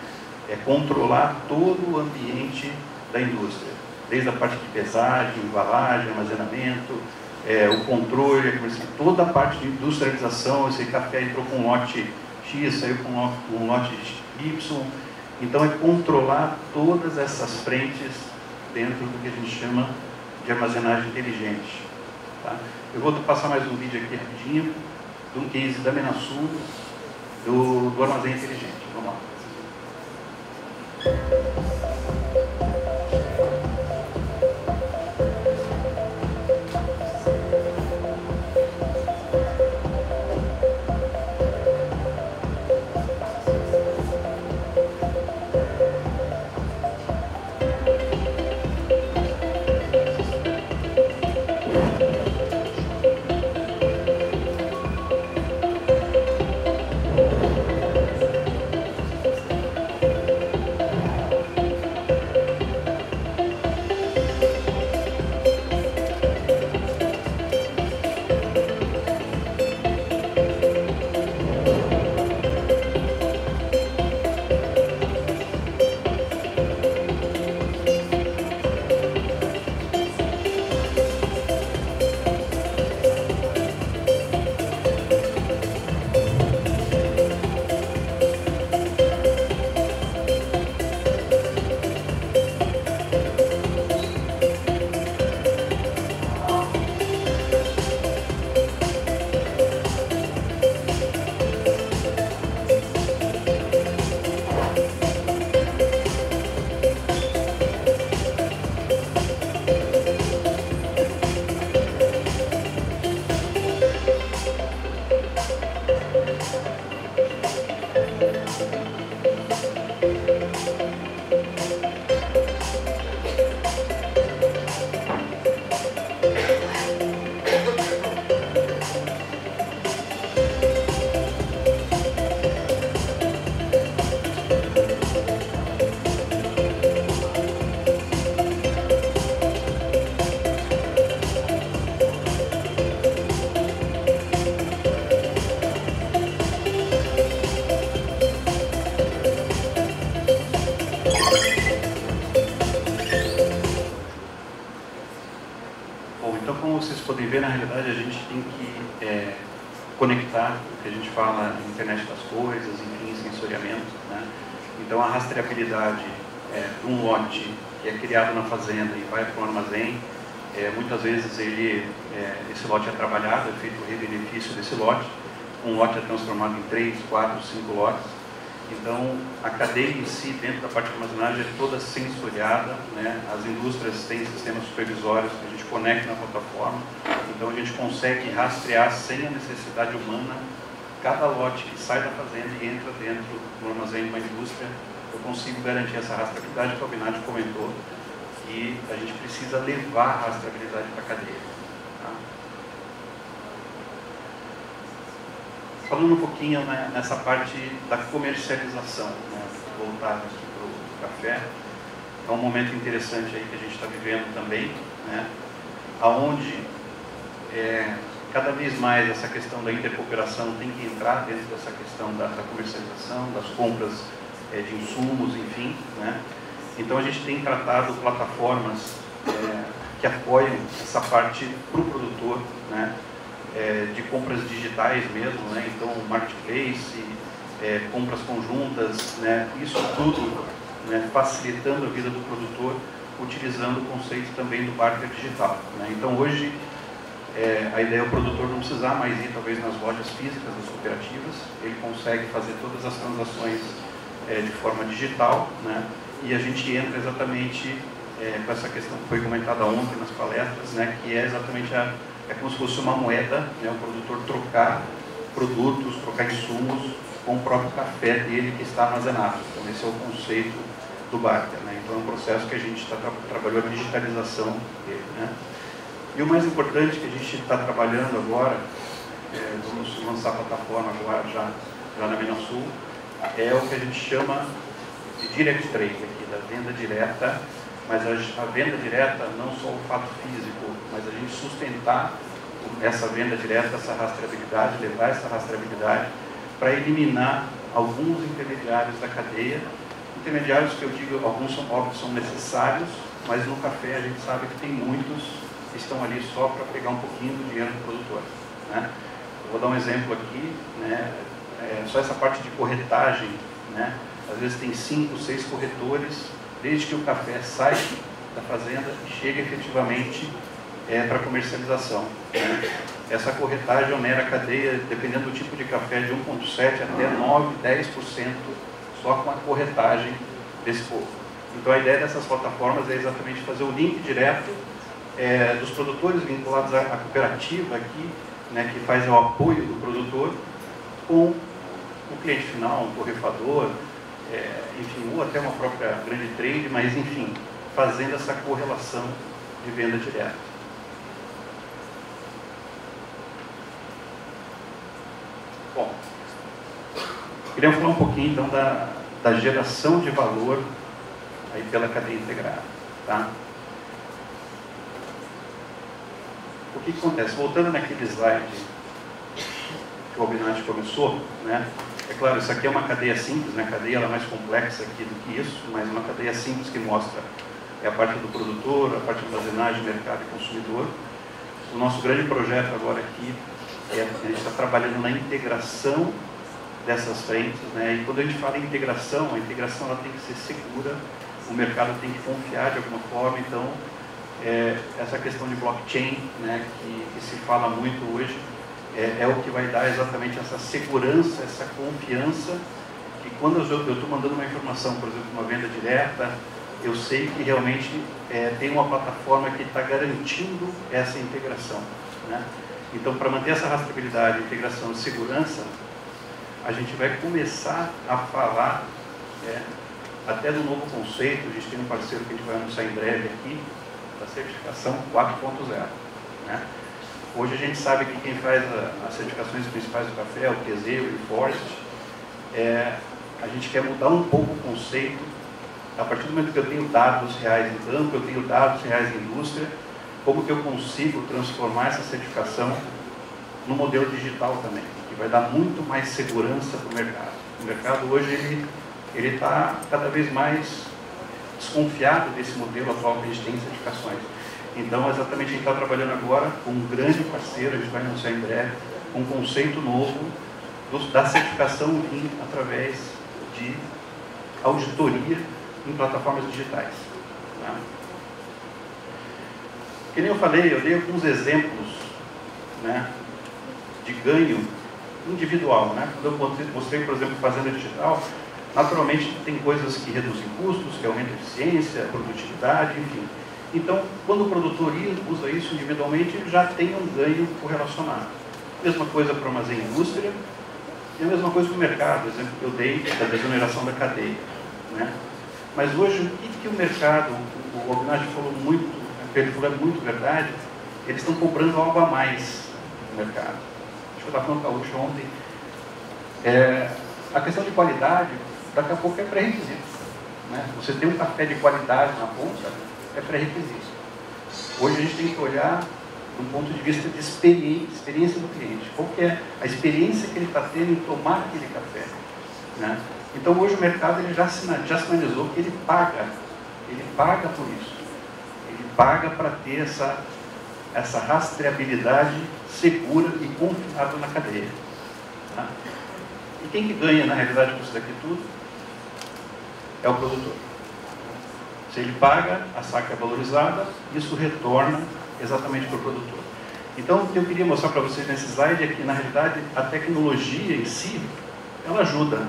É controlar todo o ambiente da indústria, desde a parte de pesagem, embalagem, armazenamento, o controle, toda a parte de industrialização. Esse café entrou com um lote X, saiu com um lote Y. Então é controlar todas essas frentes dentro do que a gente chama de armazenagem inteligente. Tá? Eu vou passar mais um vídeo aqui rapidinho, de um case da Minasul, do armazém inteligente. Vamos lá. podem ver, na realidade, a gente tem que conectar o que a gente fala na internet das coisas, enfim, sensoriamento, né? Então, a rastreabilidade de um lote que é criado na fazenda e vai para o armazém, muitas vezes esse lote é trabalhado, é feito o rebenefício desse lote, um lote é transformado em 3, 4, 5 lotes. Então, a cadeia em si, dentro da parte de armazenagem, é toda sensoriada, né? As indústrias têm sistemas supervisórios que a gente conecta na plataforma, então a gente consegue rastrear sem a necessidade humana cada lote que sai da fazenda e entra dentro do armazém de uma indústria. Eu consigo garantir essa rastreabilidade que o Albinati comentou, e a gente precisa levar a rastreabilidade para a cadeia. Tá? Falando um pouquinho, né, nessa parte da comercialização, né, voltado aqui para o café, é um momento interessante aí que a gente está vivendo também, né, onde cada vez mais essa questão da intercooperação tem que entrar dentro dessa questão da comercialização, das compras de insumos, enfim, né. Então a gente tem tratado plataformas que apoiam essa parte para o produtor, né, de compras digitais mesmo, né? Então marketplace, compras conjuntas, né? Isso tudo, né, facilitando a vida do produtor, utilizando o conceito também do barter digital, né? Então hoje a ideia é o produtor não precisar mais ir talvez nas lojas físicas das cooperativas, ele consegue fazer todas as transações de forma digital, né? E a gente entra exatamente com essa questão que foi comentada ontem nas palestras, né? Que é exatamente é como se fosse uma moeda, né? O produtor trocar produtos, trocar insumos com o próprio café dele que está armazenado. Então esse é o conceito do barter, né? Então é um processo que a gente trabalhou a digitalização dele, né? E o mais importante que a gente está trabalhando agora, vamos lançar a plataforma agora já na Minasul, é o que a gente chama de direct trade aqui, da venda direta, mas a venda direta não só o fato físico, mas a gente sustentar essa venda direta, essa rastreabilidade, levar essa rastreabilidade para eliminar alguns intermediários da cadeia. Intermediários que eu digo, alguns são óbvios, são necessários, mas no café a gente sabe que tem muitos que estão ali só para pegar um pouquinho do dinheiro do produtor, né? Eu vou dar um exemplo aqui, né? Só essa parte de corretagem, né? Às vezes tem 5, 6 corretores, desde que o café sai da fazenda e chega efetivamente para comercialização, né? Essa corretagem onera a cadeia, dependendo do tipo de café, de 1,7% até 9%, 10% só com a corretagem desse povo. Então a ideia dessas plataformas é exatamente fazer o link direto dos produtores vinculados à cooperativa aqui, né, que faz o apoio do produtor com o cliente final, um borrifador, enfim, ou até uma própria grande trade, mas enfim, fazendo essa correlação de venda direta. Bom, queria falar um pouquinho então da geração de valor aí pela cadeia integrada, tá? O que acontece? Voltando naquele slide que o Albinati começou, né? É claro, isso aqui é uma cadeia simples, né? A cadeia ela é mais complexa aqui do que isso, mas uma cadeia simples que mostra a parte do produtor, a parte de armazenagem, mercado e consumidor. O nosso grande projeto agora aqui a gente está trabalhando na integração dessas frentes, né? E quando a gente fala em integração, a integração ela tem que ser segura, o mercado tem que confiar de alguma forma. Então, essa questão de blockchain, né, que se fala muito hoje, é o que vai dar exatamente essa segurança, essa confiança, que quando eu estou mandando uma informação, por exemplo, uma venda direta, eu sei que realmente tem uma plataforma que está garantindo essa integração, né? Então, para manter essa rastreabilidade, integração e segurança, a gente vai começar a falar até do novo conceito. A gente tem um parceiro que a gente vai anunciar em breve aqui, da certificação 4.0, né? Hoje a gente sabe que quem faz as certificações principais do café é o Teseu e o Forest. A gente quer mudar um pouco o conceito. A partir do momento que eu tenho dados reais em campo, eu tenho dados reais em indústria, como que eu consigo transformar essa certificação no modelo digital também, que vai dar muito mais segurança para o mercado. O mercado hoje ele está cada vez mais desconfiado desse modelo atual que a gente tem em certificações. Então, exatamente, a gente está trabalhando agora com um grande parceiro, a gente vai anunciar em breve, um conceito novo da certificação Lean através de auditoria em plataformas digitais. Tá? Que nem eu falei, eu dei alguns exemplos, né, de ganho individual. Né? Quando eu mostrei, por exemplo, fazenda digital, naturalmente tem coisas que reduzem custos, que aumentam a eficiência, a produtividade, enfim. Então, quando o produtor usa isso individualmente, ele já tem um ganho correlacionado. Mesma coisa para o armazém e indústria, e a mesma coisa para o mercado, exemplo que eu dei da desoneração da cadeia. Né? Mas hoje, o que o mercado, o Albinati falou muito, ele falou é muito verdade, eles estão cobrando algo a mais no mercado. Acho que eu estava falando com a Gaúcha ontem, a questão de qualidade, daqui a pouco é pré-requisito. Né? Você ter um café de qualidade na ponta é pré-requisito. Hoje a gente tem que olhar do ponto de vista de experiência do cliente. Qual que é a experiência que ele está tendo em tomar aquele café? Né? Então hoje o mercado ele já sinalizou que ele paga por isso. Ele paga para ter essa rastreabilidade segura e confiável na cadeia. Tá? E quem que ganha na realidade com isso daqui tudo? É o produtor. Se ele paga, a saca é valorizada, isso retorna exatamente para o produtor. Então, o que eu queria mostrar para vocês nesse slide é que, na realidade, a tecnologia em si, ela ajuda,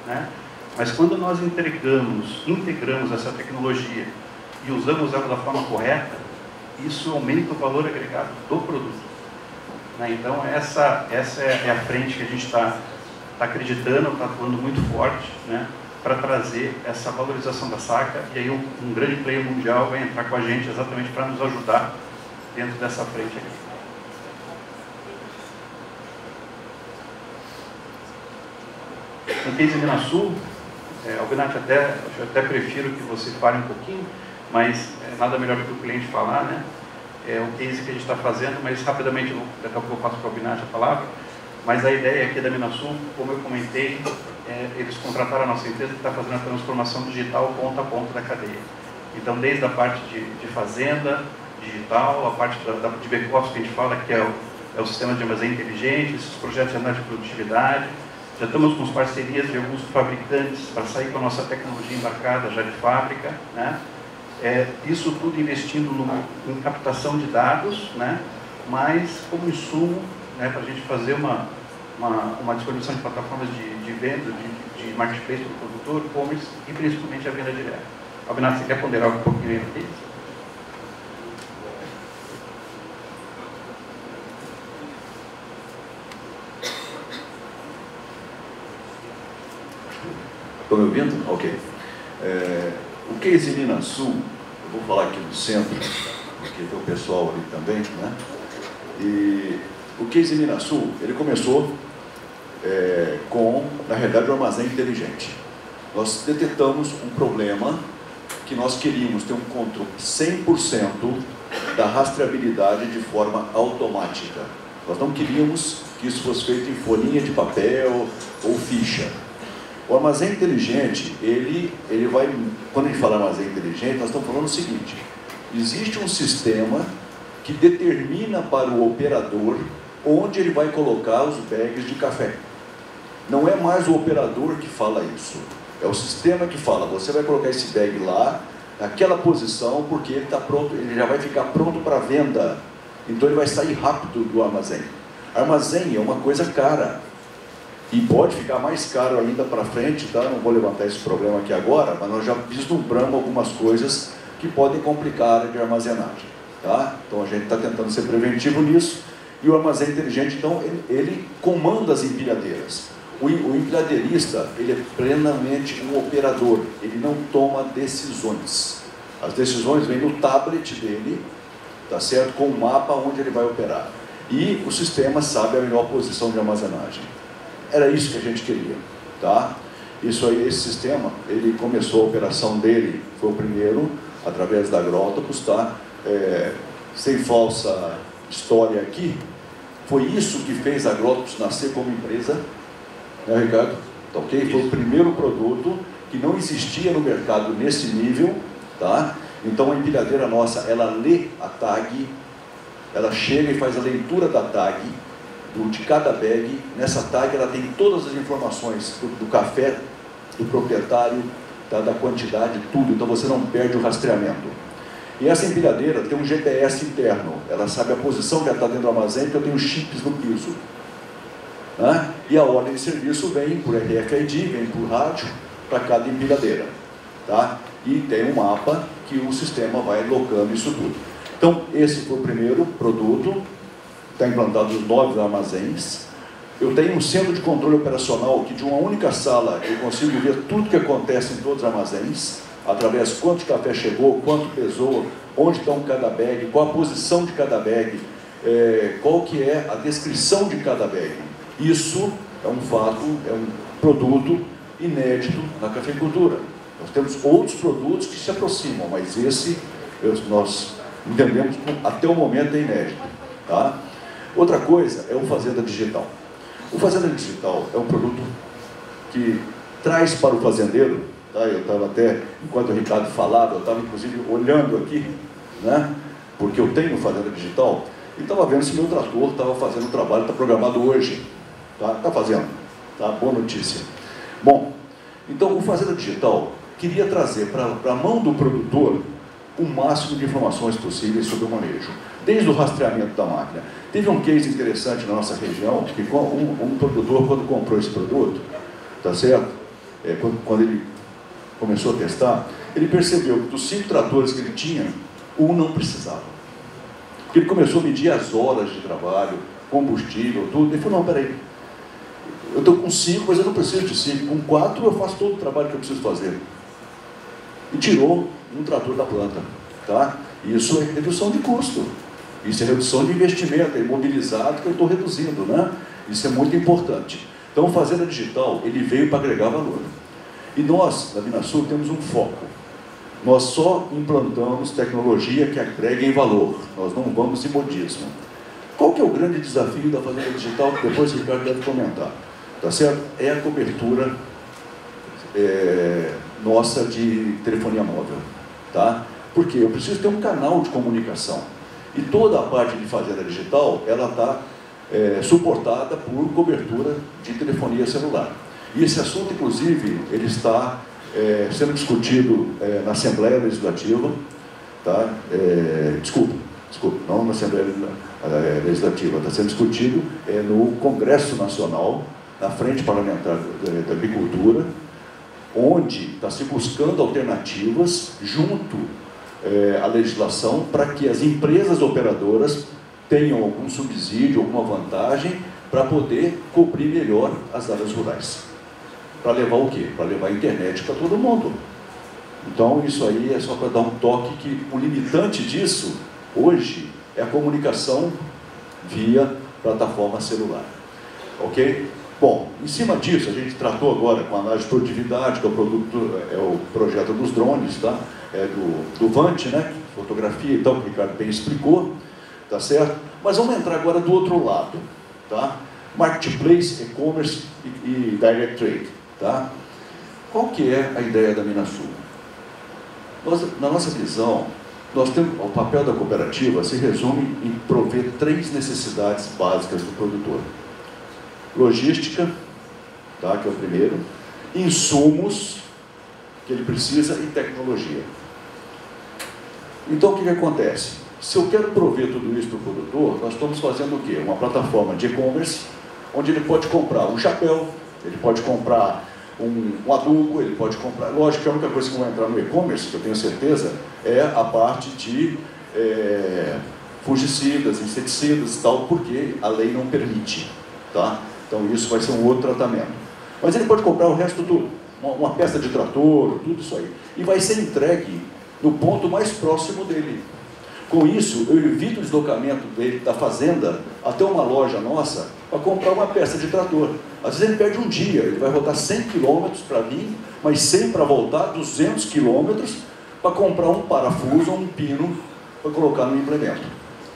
né? Mas quando nós integramos essa tecnologia e usamos ela da forma correta, isso aumenta o valor agregado do produto. Né? Então, essa é a frente que a gente está acreditando, está atuando muito forte, né? Para trazer essa valorização da saca, e aí um grande player mundial vai entrar com a gente exatamente para nos ajudar dentro dessa frente aqui. No case Minasul, Albinati, eu até prefiro que você fale um pouquinho, mas nada melhor do que o cliente falar, né? É o case que a gente está fazendo, mas rapidamente, daqui a pouco eu passo para o Albinati a palavra, mas a ideia aqui da Minasul, como eu comentei, eles contrataram a nossa empresa que está fazendo a transformação digital ponta a ponta da cadeia. Então, desde a parte de fazenda digital, a parte de back-office que a gente fala, que é o sistema de armazém inteligente, esses projetos de análise de produtividade. Já estamos com parcerias de alguns fabricantes para sair com a nossa tecnologia embarcada já de fábrica. Né? Isso tudo investindo em captação de dados, né? Mas como insumo, né, para a gente fazer uma disponibilização de plataformas de venda, de marketplace para o produtor, e-commerce e principalmente a venda direta. Albinati, você quer ponderar um pouquinho aí no case? Estão me ouvindo? Ok. O case Minasul, eu vou falar aqui no centro, porque tem o pessoal ali também, né? E o case Minasul, ele começou com, na realidade, o armazém inteligente. Nós detectamos um problema que nós queríamos ter um controle 100% da rastreabilidade de forma automática. Nós não queríamos que isso fosse feito em folhinha de papel ou ficha. O armazém inteligente, ele vai, quando a gente fala armazém inteligente, nós estamos falando o seguinte: existe um sistema que determina para o operador onde ele vai colocar os bags de café. Não é mais o operador que fala isso, é o sistema que fala: você vai colocar esse bag lá, naquela posição, porque ele está pronto, ele já vai ficar pronto para venda, então ele vai sair rápido do armazém. Armazém é uma coisa cara, e pode ficar mais caro ainda para frente, tá? Não vou levantar esse problema aqui agora, mas nós já vislumbramos algumas coisas que podem complicar a área de armazenagem, tá? Então a gente está tentando ser preventivo nisso, e o armazém inteligente, então, ele comanda as empilhadeiras. O empilhadeirista, ele é plenamente um operador, ele não toma decisões. As decisões vêm no tablet dele, tá certo? Com o mapa onde ele vai operar. E o sistema sabe a melhor posição de armazenagem. Era isso que a gente queria, tá? Isso aí, esse sistema, ele começou a operação dele, foi o primeiro, através da Agrotopus, tá? Sem falsa história aqui, foi isso que fez a Agrotopus nascer como empresa, né, Ricardo? Tá, ok? Foi o primeiro produto que não existia no mercado nesse nível, tá? Então a empilhadeira nossa, ela lê a tag, ela chega e faz a leitura da tag, de cada bag. Nessa tag ela tem todas as informações do café, do proprietário, tá, da quantidade, tudo. Então você não perde o rastreamento. E essa empilhadeira tem um GPS interno. Ela sabe a posição que ela está dentro do armazém, porque eu tenho chips no piso. Né? E a ordem de serviço vem por RFID, vem por rádio, para cada empilhadeira. Tá? E tem um mapa que o sistema vai locando isso tudo. Então, esse foi o primeiro produto. Está implantado nos 9 armazéns. Eu tenho um centro de controle operacional que de uma única sala eu consigo ver tudo que acontece em todos os armazéns, através de quanto café chegou, quanto pesou, onde está cada bag, qual a posição de cada bag, qual que é a descrição de cada bag. Isso é um fato, é um produto inédito na cafeicultura. Nós temos outros produtos que se aproximam, mas esse nós entendemos que até o momento é inédito. Tá? Outra coisa é o Fazenda Digital. O Fazenda Digital é um produto que traz para o fazendeiro, tá? Eu estava até, enquanto o Ricardo falava, eu estava inclusive olhando aqui, né? Porque eu tenho Fazenda Digital, e estava vendo se meu trator estava fazendo o trabalho, está programado hoje. Está fazendo, tá? Boa notícia. Bom, então o Fazenda Digital queria trazer para a mão do produtor o máximo de informações possíveis sobre o manejo, desde o rastreamento da máquina. Teve um case interessante na nossa região, que um produtor, quando comprou esse produto, tá certo? Quando ele começou a testar, ele percebeu que dos 5 tratores que ele tinha, um não precisava. Porque ele começou a medir as horas de trabalho, combustível, tudo. Ele falou, não, peraí, eu estou com 5, mas eu não preciso de 5. Com 4 eu faço todo o trabalho que eu preciso fazer. E tirou um trator da planta. Tá? Isso é redução de custo. Isso é redução de investimento, é imobilizado que eu estou reduzindo. Né? Isso é muito importante. Então, o Fazenda Digital, ele veio para agregar valor. E nós, na Minasul, temos um foco. Nós só implantamos tecnologia que agregue em valor. Nós não vamos em modismo. Qual que é o grande desafio da Fazenda Digital, que depois o Ricardo deve comentar? Tá certo? É a cobertura nossa de telefonia móvel. Tá? Porque eu preciso ter um canal de comunicação. E toda a parte de Fazenda Digital, ela está suportada por cobertura de telefonia celular. E esse assunto, inclusive, ele está sendo discutido na Assembleia Legislativa, tá? Desculpa, não na Assembleia Legislativa, está sendo discutido no Congresso Nacional, na Frente Parlamentar da Agricultura, onde está se buscando alternativas junto à legislação para que as empresas operadoras tenham algum subsídio, alguma vantagem para poder cobrir melhor as áreas rurais. Para levar o quê? Para levar a internet para todo mundo. Então, isso aí é só para dar um toque que o limitante disso, hoje, é a comunicação via plataforma celular. Ok? Bom, em cima disso, a gente tratou agora com a análise de produtividade, que é o projeto dos drones, tá? Do Vant, né? Fotografia e tal, que o Ricardo bem explicou, tá certo? Mas vamos entrar agora do outro lado, tá? Marketplace, e-commerce e direct trade, tá? Qual que é a ideia da Minasul? Na nossa visão, nós temos, o papel da cooperativa se resume em prover 3 necessidades básicas do produtor. Logística, tá, que é o primeiro, insumos que ele precisa e tecnologia. Então, o que acontece? Se eu quero prover tudo isso para o produtor, nós estamos fazendo o quê? Uma plataforma de e-commerce, onde ele pode comprar um chapéu, ele pode comprar um adubo, ele pode comprar... Lógico que a única coisa que vai entrar no e-commerce, que eu tenho certeza, é a parte de fungicidas, inseticidas e tal, porque a lei não permite, tá? Então isso vai ser um outro tratamento. Mas ele pode comprar o resto tudo, uma peça de trator, tudo isso aí. E vai ser entregue no ponto mais próximo dele. Com isso, eu evito o deslocamento dele da fazenda até uma loja nossa para comprar uma peça de trator. Às vezes ele perde um dia, ele vai rodar 100 km para vir, mas 100 para voltar, 200 km para comprar um parafuso ou um pino para colocar no implemento.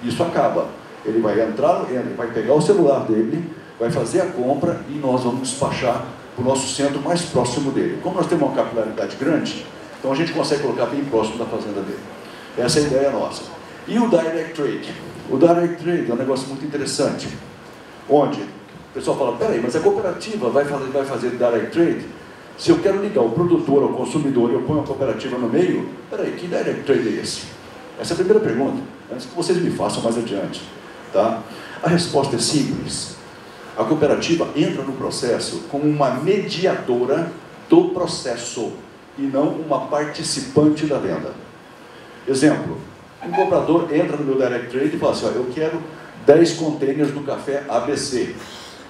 Isso acaba. Ele vai entrar, ele vai pegar o celular dele, vai fazer a compra e nós vamos despachar para o nosso centro mais próximo dele. Como nós temos uma capilaridade grande, então a gente consegue colocar bem próximo da fazenda dele. Essa é a ideia nossa. E o Direct Trade? O Direct Trade é um negócio muito interessante, onde o pessoal fala, peraí, mas a cooperativa vai fazer Direct Trade? Se eu quero ligar o produtor ao consumidor e eu ponho a cooperativa no meio, peraí, que Direct Trade é esse? Essa é a primeira pergunta, antes que vocês me façam mais adiante. Tá? A resposta é simples. A cooperativa entra no processo como uma mediadora do processo e não uma participante da venda. Exemplo, um comprador entra no meu Direct Trade e fala assim, ó, eu quero 10 containers do café ABC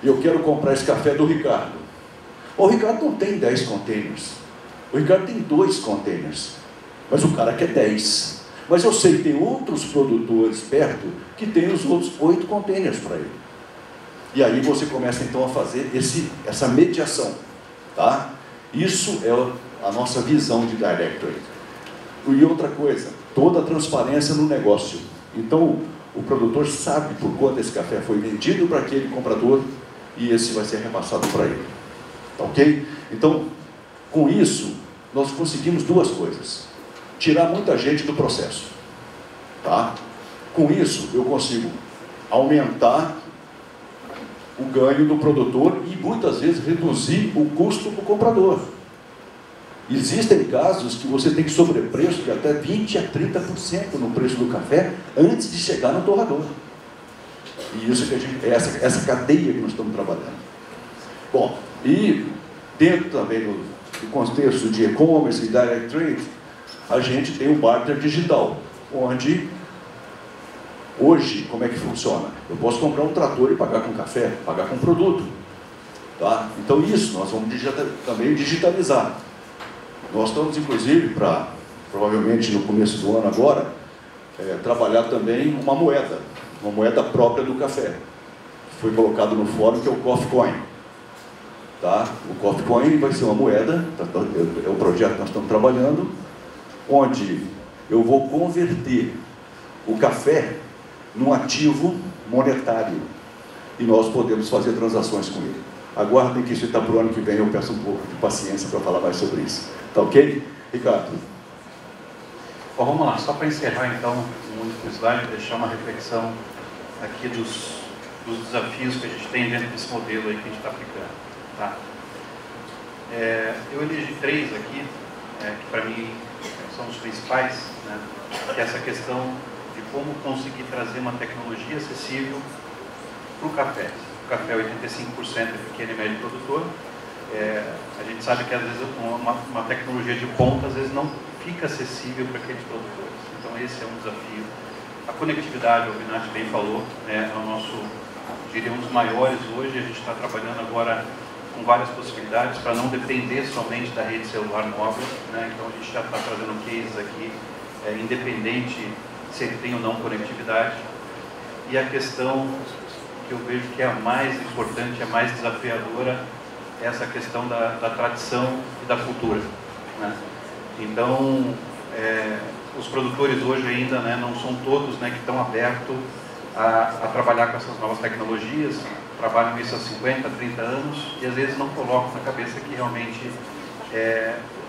e eu quero comprar esse café do Ricardo. O Ricardo não tem 10 containers, o Ricardo tem 2 containers, mas o cara quer 10. Mas eu sei que tem outros produtores perto que tem os outros 8 containers para ele. E aí você começa então a fazer essa mediação. Tá? Isso é a nossa visão de Direct Trade. E outra coisa, toda a transparência no negócio. Então o produtor sabe por quanto esse café foi vendido para aquele comprador e esse vai ser repassado para ele. Tá ok? Então, com isso, nós conseguimos duas coisas. Tirar muita gente do processo. Tá? Com isso, eu consigo aumentar o ganho do produtor e muitas vezes reduzir o custo do comprador. Existem casos que você tem que sobrepreço de até 20% a 30% no preço do café antes de chegar no torrador. E isso que é essa cadeia que nós estamos trabalhando. Bom, e dentro também do contexto de e-commerce e direct trade, a gente tem o barter digital, onde hoje, como é que funciona? Eu posso comprar um trator e pagar com café, pagar com produto. Tá? Então isso nós vamos também digitalizar. Nós estamos, inclusive, para, provavelmente no começo do ano agora, trabalhar também uma moeda própria do café. Foi colocado no fórum, que é o Coffee Coin. Tá? O Coffee Coin vai ser uma moeda, é o projeto que nós estamos trabalhando, onde eu vou converter o café num ativo monetário. E nós podemos fazer transações com ele. Aguardem que isso está para o ano que vem, eu peço um pouco de paciência para falar mais sobre isso. Tá ok? Ricardo? Bom, vamos lá, só para encerrar então o único slide, deixar uma reflexão aqui dos desafios que a gente tem dentro desse modelo aí que a gente está aplicando. Tá? Eu elegi 3 aqui, que para mim são os principais, né? Que é essa questão de como conseguir trazer uma tecnologia acessível para o café. O café é 85% é pequeno e médio produtor. A gente sabe que às vezes uma tecnologia de ponta às vezes não fica acessível para aqueles produtores. Então esse é um desafio. A conectividade, o Vinati bem falou, é o nosso, diria, um dos maiores hoje. A gente está trabalhando agora com várias possibilidades para não depender somente da rede celular móvel, né? Então a gente já está trazendo cases aqui, independente se ele tem ou não conectividade. E a questão que eu vejo que é a mais importante, a mais desafiadora, é essa questão da tradição e da cultura, né? Então, os produtores hoje ainda, né, não são todos, né, que estão abertos a trabalhar com essas novas tecnologias, trabalham isso há 50, 30 anos e às vezes não colocam na cabeça que realmente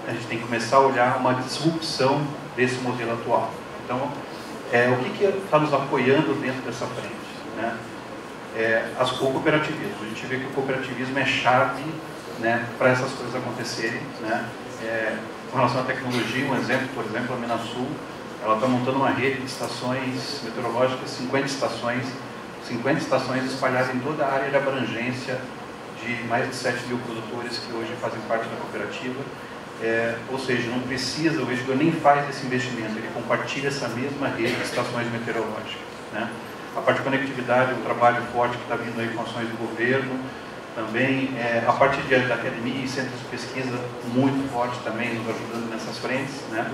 a gente tem que começar a olhar uma disrupção desse modelo atual. Então, o que está nos apoiando dentro dessa frente, né? O cooperativismo. A gente vê que o cooperativismo é chave, né, para essas coisas acontecerem, né? Com relação à tecnologia, um exemplo, por exemplo, a Minasul, ela está montando uma rede de estações meteorológicas, 50 estações espalhadas em toda a área de abrangência de mais de 7 mil produtores que hoje fazem parte da cooperativa. Ou seja, não precisa, o investidor nem faz esse investimento, ele compartilha essa mesma rede de estações meteorológicas, né? A parte de conectividade, um trabalho forte que está vindo aí com ações do governo, também a parte da academia e centros de pesquisa muito forte também, nos ajudando nessas frentes, né?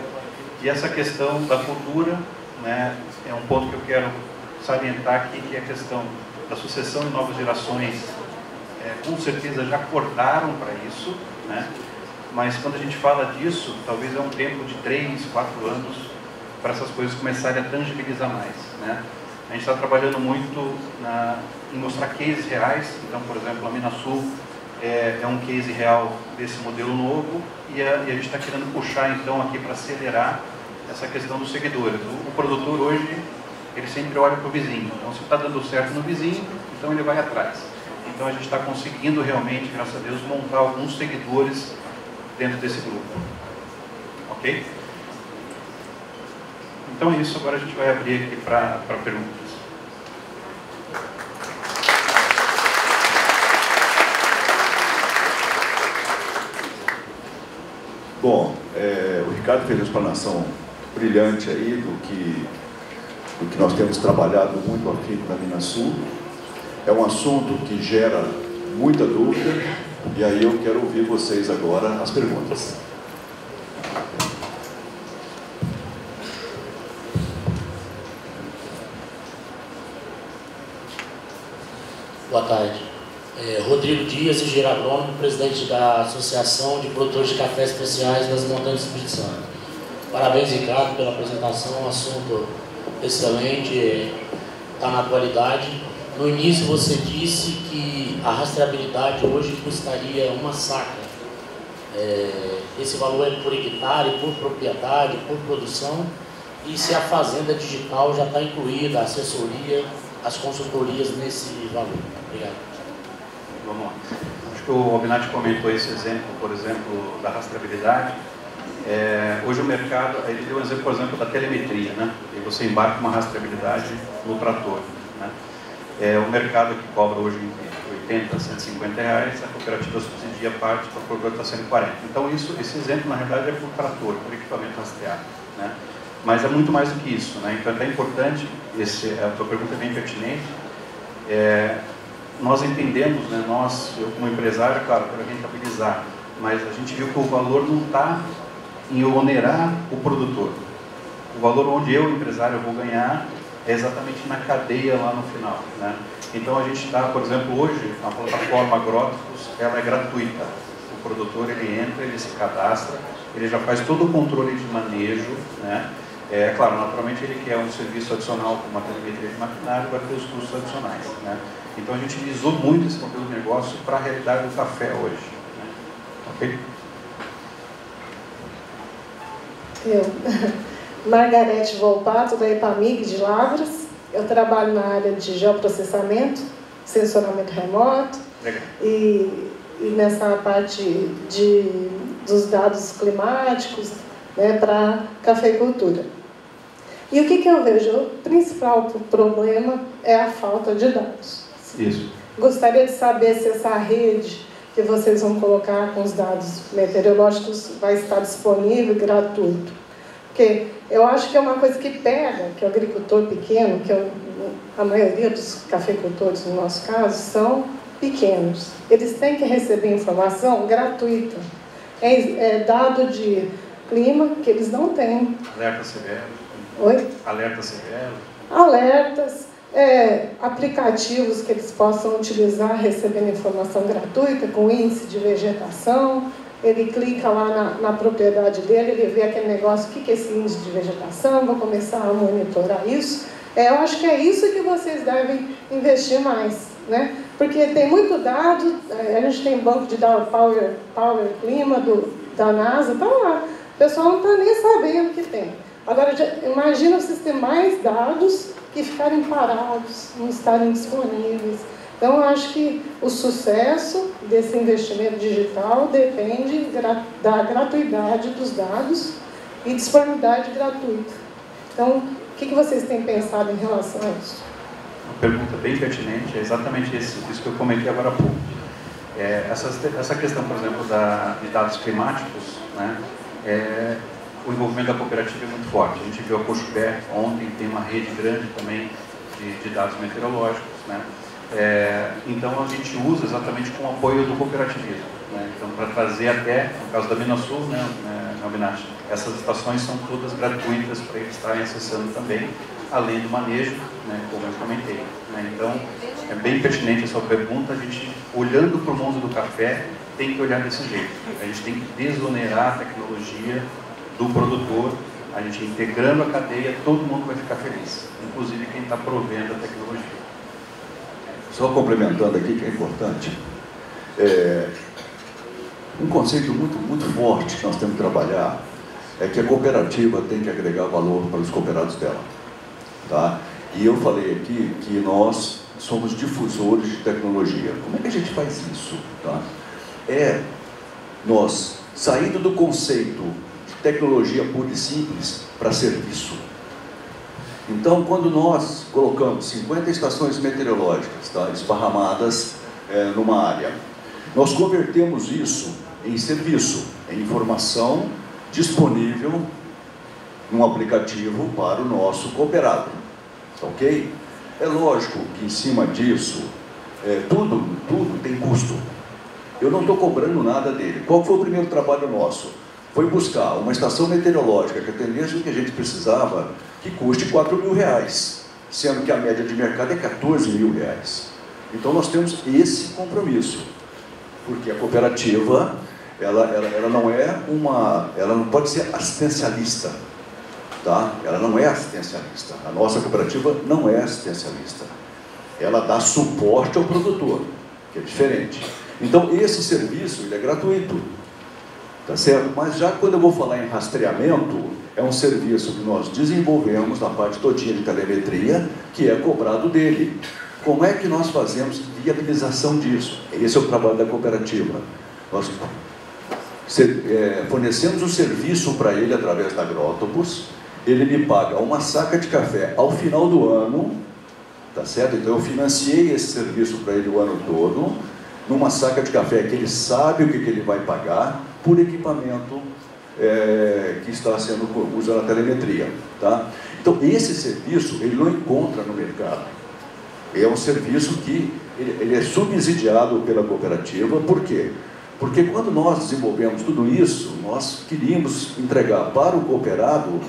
E essa questão da cultura, né, é um ponto que eu quero salientar aqui, que é a questão da sucessão de novas gerações, com certeza já acordaram para isso, né? Mas quando a gente fala disso, talvez é um tempo de 3, 4 anos para essas coisas começarem a tangibilizar mais, né? A gente está trabalhando muito em mostrar cases reais. Então, por exemplo, a Minasul é um case real desse modelo novo e a gente está querendo puxar então aqui para acelerar essa questão dos seguidores. O produtor hoje, ele sempre olha para o vizinho. Então, se está dando certo no vizinho, então ele vai atrás. Então, a gente está conseguindo realmente, graças a Deus, montar alguns seguidores dentro desse grupo. Ok? Então é isso. Agora a gente vai abrir aqui para perguntas. Bom, o Ricardo fez uma explanação brilhante aí do que nós temos trabalhado muito aqui na Minasul. É um assunto que gera muita dúvida, e aí eu quero ouvir vocês agora as perguntas. Boa tarde. Rodrigo Dias, engenheiro agrônomo, presidente da Associação de Produtores de Cafés Especiais das Montanhas do Espírito Santo. Parabéns, Ricardo, pela apresentação, um assunto excelente, está na atualidade. No início você disse que a rastreabilidade hoje custaria uma saca. Esse valor é por hectare, por propriedade, por produção, e se a fazenda digital já está incluída, a assessoria, as consultorias nesse valor. Obrigado. Vamos lá. Acho que o Robinati comentou esse exemplo, por exemplo, da rastreabilidade. Hoje o mercado, ele deu um exemplo, por exemplo, da telemetria, né? E você embarca uma rastreabilidade no trator, né? O mercado que cobra hoje entre 80 a 150 reais, a cooperativa subsidia parte para o produto está 140. Então esse exemplo, na verdade, é por trator, por equipamento rastreado, né? Mas é muito mais do que isso, né? Então é até importante, a tua pergunta é bem pertinente. Nós entendemos, né, eu como empresário, claro, para rentabilizar, mas a gente viu que o valor não está em onerar o produtor. O valor onde eu, empresário, vou ganhar é exatamente na cadeia lá no final, né? Então a gente está, por exemplo, hoje, a plataforma Agróticos, ela é gratuita. O produtor, ele entra, ele se cadastra, ele já faz todo o controle de manejo, né? Claro, naturalmente ele quer um serviço adicional como a telemetria de maquinário, vai ter os custos adicionais, né? Então a gente visou muito esse modelo de negócio para a realidade do café hoje, né? Ok? Margarete Volpato, da EPAMIG de Lavras. Eu trabalho na área de geoprocessamento, sensoramento remoto e nessa parte dos dados climáticos, né, para cafeicultura. E o que eu vejo? O principal problema é a falta de dados. Isso. Gostaria de saber se essa rede que vocês vão colocar com os dados meteorológicos vai estar disponível e gratuito. Porque eu acho que é uma coisa que pega, que o agricultor pequeno, a maioria dos cafeicultores, no nosso caso, são pequenos. Eles têm que receber informação gratuita. É dado de clima que eles não têm. Alerta severo. Oi? Alerta severo. Alertas, aplicativos que eles possam utilizar recebendo informação gratuita, com índice de vegetação. Ele clica lá na propriedade dele, ele vê aquele negócio, o que é esse índice de vegetação, vou começar a monitorar isso. Eu acho que é isso que vocês devem investir mais, né? Porque tem muito dado, a gente tem banco de dados Power Clima da NASA, tá lá. O pessoal não está nem sabendo que tem. Agora, imagina vocês terem mais dados que ficarem parados, não estarem disponíveis. Então, eu acho que o sucesso desse investimento digital depende da gratuidade dos dados e disponibilidade gratuita. Então, o que vocês têm pensado em relação a isso? Uma pergunta bem pertinente, é exatamente isso que eu comentei agora há pouco. Essa questão, por exemplo, de dados climáticos, né, o envolvimento da cooperativa é muito forte. A gente viu a Cochupé ontem, tem uma rede grande também de dados meteorológicos, né? Então a gente usa exatamente com o apoio do cooperativismo, né? Então, para trazer até, no caso da Minasul, né, Robinati, essas estações são todas gratuitas para eles estarem acessando também, além do manejo, né, como eu comentei, né? Então é bem pertinente a sua pergunta. A gente, olhando para o mundo do café, tem que olhar desse jeito. A gente tem que desonerar a tecnologia do produtor. A gente integrando a cadeia, todo mundo vai ficar feliz, inclusive quem está provendo a tecnologia. Só complementando aqui, que é importante, um conceito muito, muito forte que nós temos que trabalhar é que a cooperativa tem que agregar valor para os cooperados dela. Tá? E eu falei aqui que nós somos difusores de tecnologia. Como é que a gente faz isso? Tá? É nós saindo do conceito de tecnologia pura e simples para serviço. Então, quando nós colocamos 50 estações meteorológicas, tá, esparramadas numa área, nós convertemos isso em serviço, em informação disponível num aplicativo para o nosso cooperado. Ok? É lógico que em cima disso, tudo tem custo. Eu não estou cobrando nada dele. Qual foi o primeiro trabalho nosso? Foi buscar uma estação meteorológica que atendesse o que a gente precisava, que custe R$4.000, sendo que a média de mercado é R$14.000. Então nós temos esse compromisso, porque a cooperativa, ela não pode ser assistencialista, tá? Ela não é assistencialista. A nossa cooperativa não é assistencialista. Ela dá suporte ao produtor, que é diferente. Então esse serviço ele é gratuito, tá certo? Mas já quando eu vou falar em rastreamento, é um serviço que nós desenvolvemos na parte todinha de telemetria, que é cobrado dele. Como é que nós fazemos viabilização disso? Esse é o trabalho da cooperativa. Nós fornecemos o serviço para ele através da Agrotopus, ele me paga uma saca de café ao final do ano, tá certo? Então eu financiei esse serviço para ele o ano todo, numa saca de café que ele sabe o que ele vai pagar por equipamento que está sendo usado na telemetria, tá? Então esse serviço ele não encontra no mercado. É um serviço que ele é subsidiado pela cooperativa. Por quê? Porque quando nós desenvolvemos tudo isso, nós queríamos entregar para o cooperado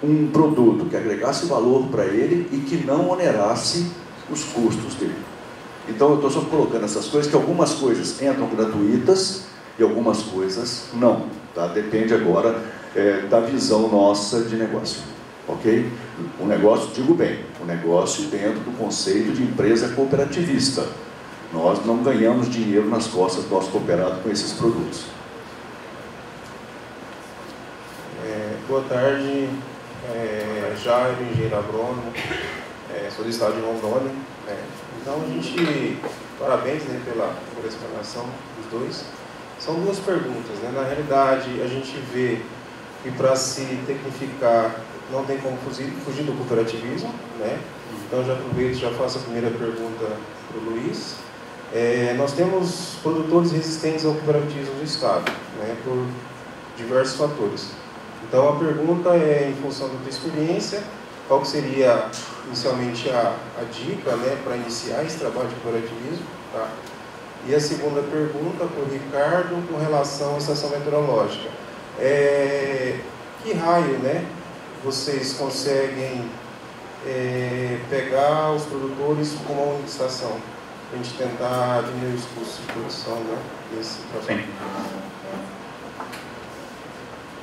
um produto que agregasse valor para ele e que não onerasse os custos dele. Então eu estou só colocando essas coisas, que algumas coisas entram gratuitas e algumas coisas não. Tá? Depende agora da visão nossa de negócio. Ok? O negócio, digo bem, o negócio dentro do conceito de empresa cooperativista. Nós não ganhamos dinheiro nas costas do nosso cooperado com esses produtos. Boa tarde, Jairo, engenheiro agrônomo, sou do estado de Rondônia. Então a gente, parabéns, né, pela explanação dos dois. São duas perguntas, né? Na realidade, a gente vê que para se tecnificar não tem como fugir do cooperativismo, né? Então já aproveito e já faço a primeira pergunta para o Luiz. Nós temos produtores resistentes ao cooperativismo do Estado, né, por diversos fatores. Então a pergunta é, em função da tua experiência, qual que seria inicialmente a dica, né, para iniciar esse trabalho de cooperativismo, tá? E a segunda pergunta para o Ricardo, com relação à estação meteorológica. Que raio, né, vocês conseguem pegar os produtores com uma única estação, para a gente tentar diminuir os custos de produção, né, desse processo?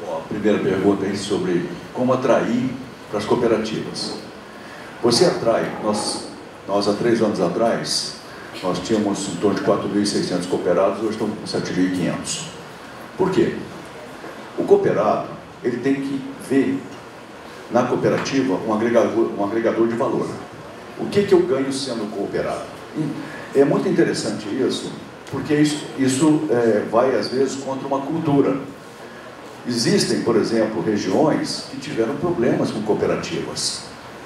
Bom, a primeira pergunta é sobre como atrair para as cooperativas. Você atrai, nós há 3 anos atrás, nós tínhamos em torno de 4.600 cooperados, hoje estamos com 7.500. Por quê? O cooperado, ele tem que ver na cooperativa um agregador de valor. O que eu ganho sendo cooperado? É muito interessante isso, porque isso vai às vezes contra uma cultura. Existem, por exemplo, regiões que tiveram problemas com cooperativas,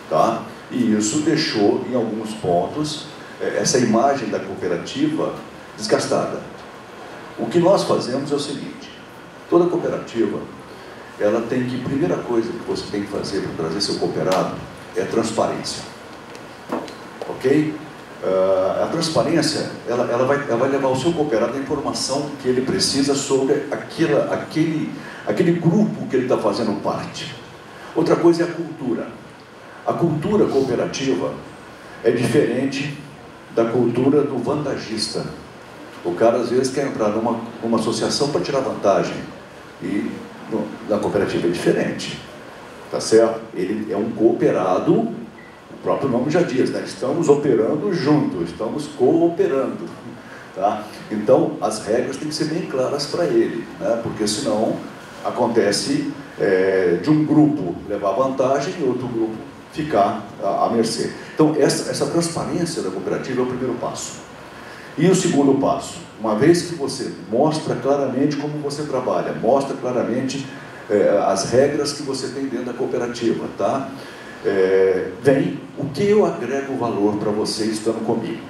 tá? E isso deixou, em alguns pontos, essa imagem da cooperativa desgastada. O que nós fazemos é o seguinte: toda cooperativa, ela tem que, primeira coisa que você tem que fazer para trazer seu cooperado é a transparência. Ok? A transparência, ela vai levar o seu cooperado a informação que ele precisa sobre aquele grupo que ele está fazendo parte. Outra coisa é a cultura. A cultura cooperativa é diferente da cultura do vantagista. O cara às vezes quer entrar numa associação para tirar vantagem, e na cooperativa é diferente, tá certo? Ele é um cooperado, o próprio nome já diz, né? Estamos operando juntos, estamos cooperando, tá? Então as regras têm que ser bem claras para ele, né? Porque senão acontece de um grupo levar vantagem e outro grupo ficar à mercê. Então, essa transparência da cooperativa é o primeiro passo. E o segundo passo, uma vez que você mostra claramente como você trabalha, mostra claramente as regras que você tem dentro da cooperativa, tá? Vem o que eu agrego valor para você estando comigo,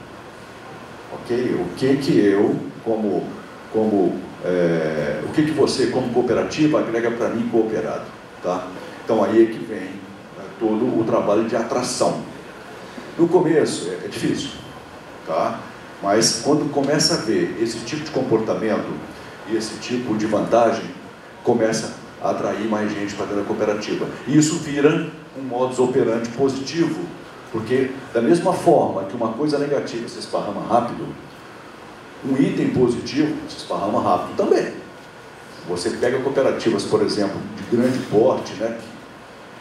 ok? O que eu, o que você como cooperativa agrega para mim cooperado, tá? Então aí é que vem todo o trabalho de atração. No começo é difícil, tá? Mas quando começa a ver esse tipo de comportamento e esse tipo de vantagem, começa a atrair mais gente para dentro da cooperativa. E isso vira um modus operandi positivo, porque da mesma forma que uma coisa negativa se esparrama rápido, um item positivo se esparrama rápido também. Você pega cooperativas, por exemplo, de grande porte, né?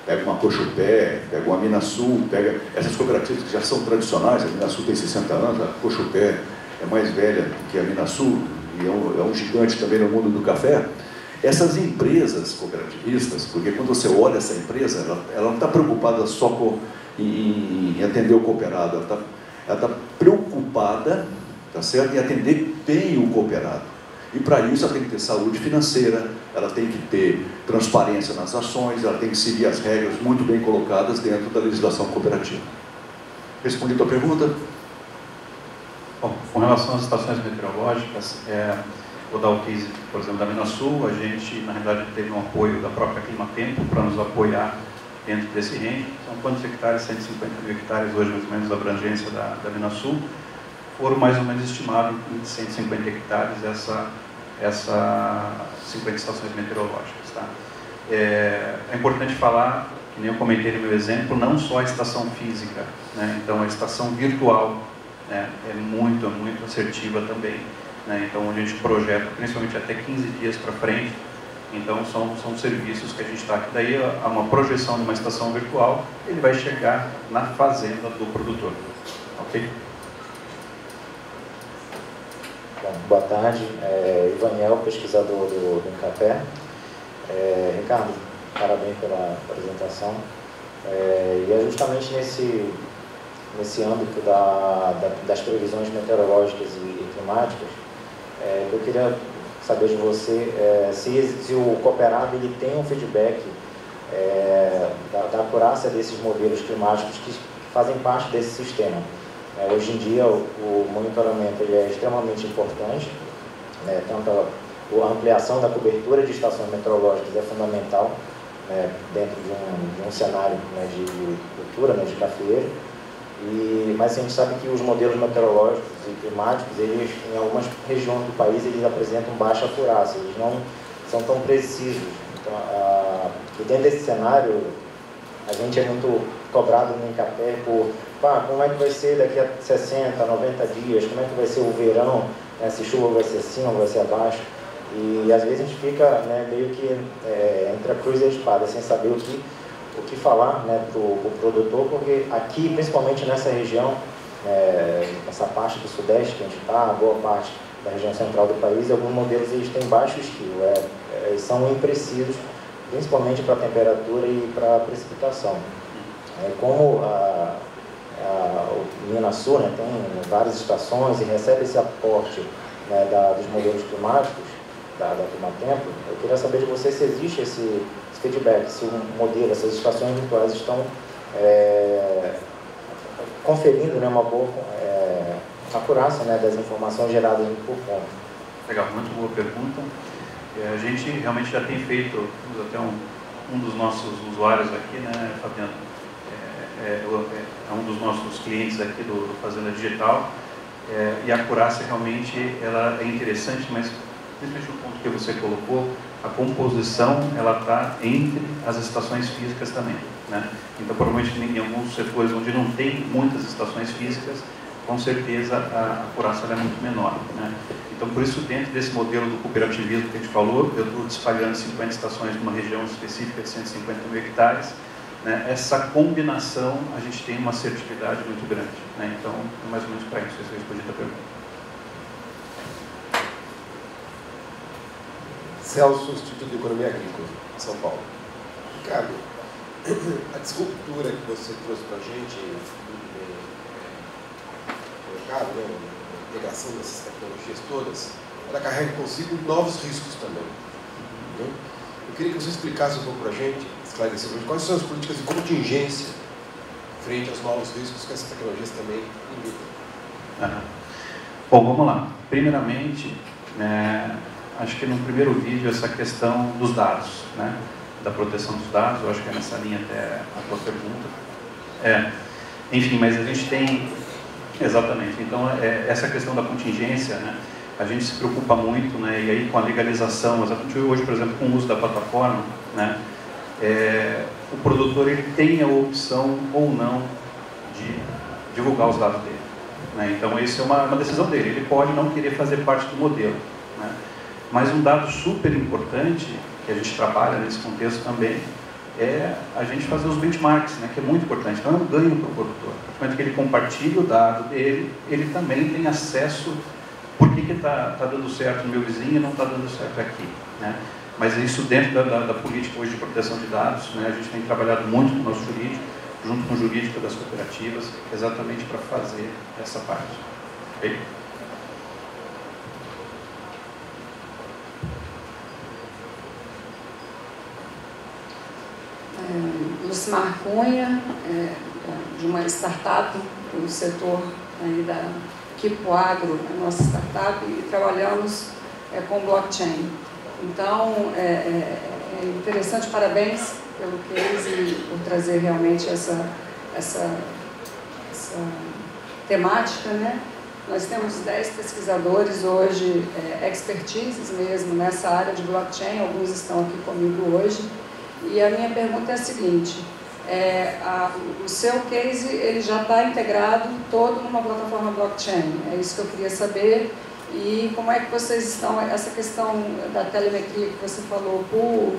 Pega uma Cochupé, pega uma Minasul, pega essas cooperativas que já são tradicionais. A Minasul tem 60 anos, a Cochupé é mais velha que a Minasul e é um gigante também no mundo do café. Essas empresas cooperativistas, porque quando você olha essa empresa, ela não está preocupada só em atender o cooperado, ela está preocupada, tá certo, em atender bem o cooperado. E para isso ela tem que ter saúde financeira, ela tem que ter transparência nas ações, ela tem que seguir as regras muito bem colocadas dentro da legislação cooperativa. Respondi a tua pergunta? Bom, com relação às estações meteorológicas, vou dar o case, por exemplo, da Minasul. A gente, na realidade, teve um apoio da própria Climatempo para nos apoiar dentro desse range. São quantos hectares? 150 mil hectares, hoje mais ou menos a abrangência da Minasul. Foram mais ou menos estimados em 150 hectares essas 50 estações meteorológicas. Tá? É importante falar, que nem eu comentei no meu exemplo, não só a estação física, né? Então a estação virtual, né, é muito assertiva também. Né? Então onde a gente projeta principalmente até 15 dias para frente. Então são serviços que a gente está aqui. Daí há uma projeção de uma estação virtual, ele vai chegar na fazenda do produtor. Ok? Bom, boa tarde, Ivaniel, pesquisador do Incapé. Ricardo, parabéns pela apresentação. E é justamente nesse âmbito das previsões meteorológicas e climáticas, eu queria saber de você se o cooperado ele tem um feedback da acurácia desses modelos climáticos que fazem parte desse sistema. Hoje em dia o monitoramento ele é extremamente importante, tanto a ampliação da cobertura de estações meteorológicas é fundamental, dentro de um cenário, de cultura, de cafeeiro, mas a gente sabe que os modelos meteorológicos e climáticos, eles, em algumas regiões do país, eles apresentam baixa acurácia, eles não são tão precisos. Então, e dentro desse cenário, a gente é muito cobrado no Incapé por como é que vai ser daqui a 60, 90 dias, como é que vai ser o verão, se chuva vai ser acima ou vai ser abaixo. E às vezes a gente fica meio que entre a cruz e a espada, sem saber o que falar para o produtor, porque aqui, principalmente nessa região, essa parte do sudeste que a gente está, boa parte da região central do país, alguns modelos eles têm baixo esquio, são imprecisos, principalmente para a temperatura e para a precipitação. Como o Minasul tem várias estações e recebe esse aporte dos modelos climáticos, da Climatempo, eu queria saber de você se existe esse feedback, se o modelo, essas estações virtuais estão conferindo uma boa acurácia das informações geradas por ponto. Legal, muito boa pergunta. A gente realmente já tem feito, até um dos nossos usuários aqui, Fabiano, é um dos nossos clientes aqui do Fazenda Digital, e a acurácia realmente ela é interessante, mas principalmente o ponto que você colocou, a composição ela está entre as estações físicas também, Então provavelmente em alguns setores onde não tem muitas estações físicas, com certeza a acurácia é muito menor, Então por isso dentro desse modelo do cooperativismo que a gente falou, eu estou espalhando 50 estações numa região específica de 150 mil hectares, essa combinação a gente tem uma assertividade muito grande, Então é mais ou menos para isso, eu respondi a pergunta. Celso, Instituto de Economia Agrícola, São Paulo. Ricardo, a disruptura que você trouxe para a gente no mercado, né, a integração dessas tecnologias todas, ela carrega consigo novos riscos também. Né? Eu queria que você explicasse um pouco para a gente, esclarecesse quais são as políticas de contingência frente aos novos riscos que essas tecnologias também imitam. Bom, vamos lá. Primeiramente, acho que no primeiro vídeo essa questão dos dados, né? Da proteção dos dados, eu acho que é nessa linha até a tua pergunta. Enfim, mas a gente tem... Exatamente. Então, essa questão da contingência, né? A gente se preocupa muito, né? E aí com a legalização, exatamente hoje, por exemplo, com o uso da plataforma, né? O produtor ele tem a opção ou não de divulgar os dados dele. Né? Então, isso é uma decisão dele. Ele pode não querer fazer parte do modelo. Né? Mas um dado super importante, que a gente trabalha nesse contexto também, é a gente fazer os benchmarks, né? Que é muito importante. Então, é um ganho para o produtor. Quando ele compartilha o dado dele, ele também tem acesso. Por que está dando certo no meu vizinho e não está dando certo aqui? Né? Mas isso dentro da política hoje de proteção de dados, né? A gente tem trabalhado muito com o nosso jurídico, junto com o jurídico das cooperativas, exatamente para fazer essa parte. Okay? Lucimar Cunha, de uma startup do setor aí da Kipo Agro, a nossa startup, e trabalhamos com blockchain. Então, é interessante, parabéns pelo case e por trazer realmente essa temática, né? Nós temos 10 pesquisadores hoje, expertises mesmo nessa área de blockchain, alguns estão aqui comigo hoje. E a minha pergunta é a seguinte, o seu case ele já está integrado todo numa plataforma blockchain, é isso que eu queria saber. E como é que vocês estão, essa questão da telemetria que você falou, por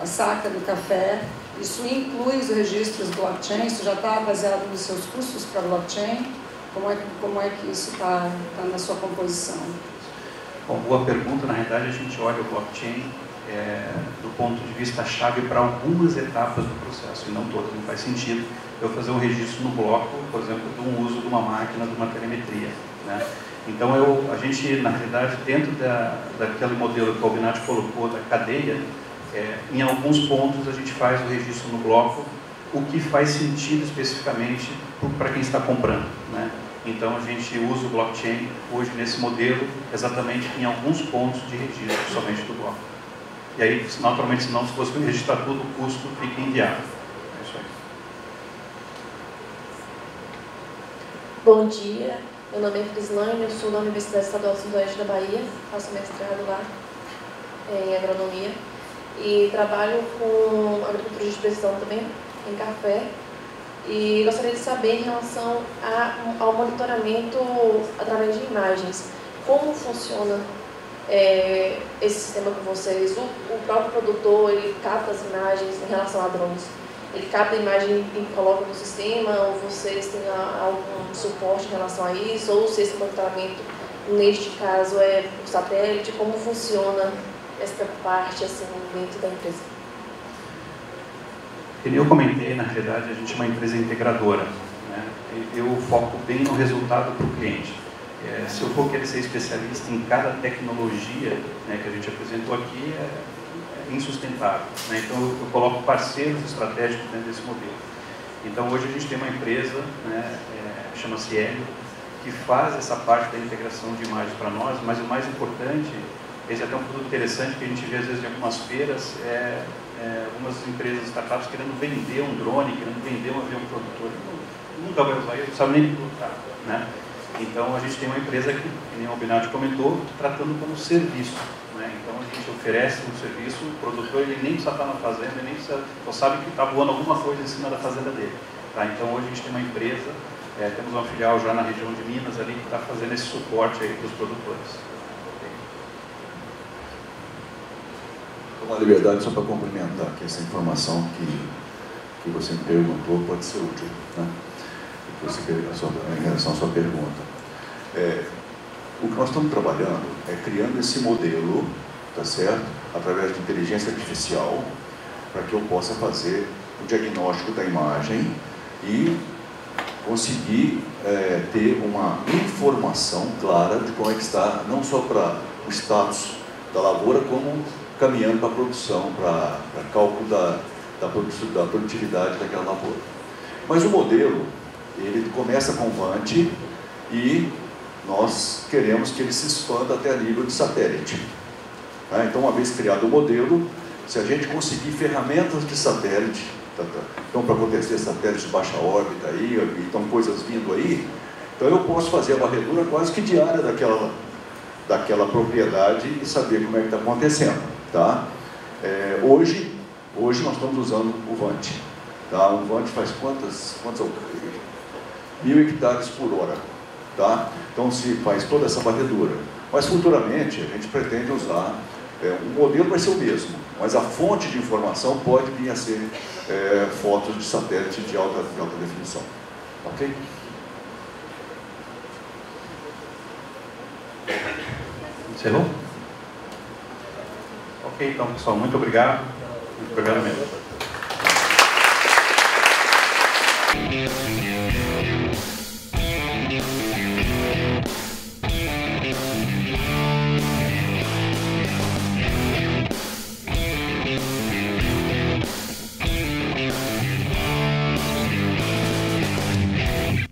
a saca do café, isso inclui os registros blockchain, isso já está baseado nos seus custos para blockchain? Como é que isso está na sua composição? Bom, boa pergunta. Na realidade, a gente olha o blockchain do ponto de vista chave para algumas etapas do processo, e não todas. Não faz sentido eu fazer um registro no bloco, por exemplo, do uso de uma máquina, de uma telemetria. Né? Então, a gente, na realidade, dentro daquele modelo que o Albinati colocou da cadeia, em alguns pontos a gente faz o registro no bloco, o que faz sentido especificamente para quem está comprando. Né? Então, a gente usa o blockchain hoje nesse modelo exatamente em alguns pontos de registro somente do bloco. E aí, naturalmente, se fosse registrar tudo, o custo fica inviável. É isso aí. Bom dia, meu nome é Frislane, eu sou da Universidade Estadual do Sudoeste da Bahia, faço mestrado lá em agronomia e trabalho com agricultura de precisão também, em café. E gostaria de saber em relação ao monitoramento através de imagens, como funciona esse sistema com vocês? O próprio produtor, ele capta as imagens em relação a drones, ele capta a imagem e coloca no sistema, ou vocês têm algum suporte em relação a isso, ou se esse monitoramento, neste caso, é por satélite, como funciona essa parte assim, dentro da empresa? Como eu comentei, na realidade, a gente é uma empresa integradora. Né? Eu foco bem no resultado para o cliente. Se eu for querer ser especialista em cada tecnologia, né, que a gente apresentou aqui, é insustentável. Né? Então, eu coloco parceiros estratégicos dentro desse modelo. Então, hoje a gente tem uma empresa, né, chama-se Helio, que faz essa parte da integração de imagens para nós, mas o mais importante, esse é até um produto interessante que a gente vê às vezes em algumas feiras, algumas empresas, startups querendo vender um drone, querendo vender um avião produtor. Nunca vai usar isso, não sabe nem pilotar. Né? Então, a gente tem uma empresa que nem o Albinati comentou, tratando como serviço. Né? Então, a gente oferece um serviço, o produtor ele nem precisa estar na fazenda, ele nem precisa, só sabe que está voando alguma coisa em cima da fazenda dele. Tá? Então, hoje a gente tem uma empresa, temos uma filial já na região de Minas ali que está fazendo esse suporte aí para os produtores. Uma liberdade só para complementar que essa informação que você me perguntou pode ser útil, né? Em relação à sua pergunta. O que nós estamos trabalhando é criando esse modelo tá certo? Através de inteligência artificial, para que eu possa fazer o diagnóstico da imagem e conseguir ter uma informação clara de como é que está, não só para o status da lavoura, como caminhando para a produção, para cálculo da produtividade daquela lavoura. Mas o modelo, ele começa com Vant e nós queremos que ele se expanda até a nível de satélite. Tá? Então, uma vez criado o modelo, se a gente conseguir ferramentas de satélite, então para acontecer satélites de baixa órbita aí, então coisas vindo aí, então eu posso fazer a varredura quase que diária daquela propriedade e saber como é que está acontecendo. Tá? Hoje nós estamos usando o Vant. Tá? O Vant faz quantos 1.000 hectares por hora. Tá? Então se faz toda essa varredura. Mas futuramente a gente pretende usar, o modelo vai ser o mesmo, mas a fonte de informação pode vir a ser fotos de satélite de alta definição. Ok? Encerrou? Ok, então pessoal, muito obrigado. Muito obrigado mesmo.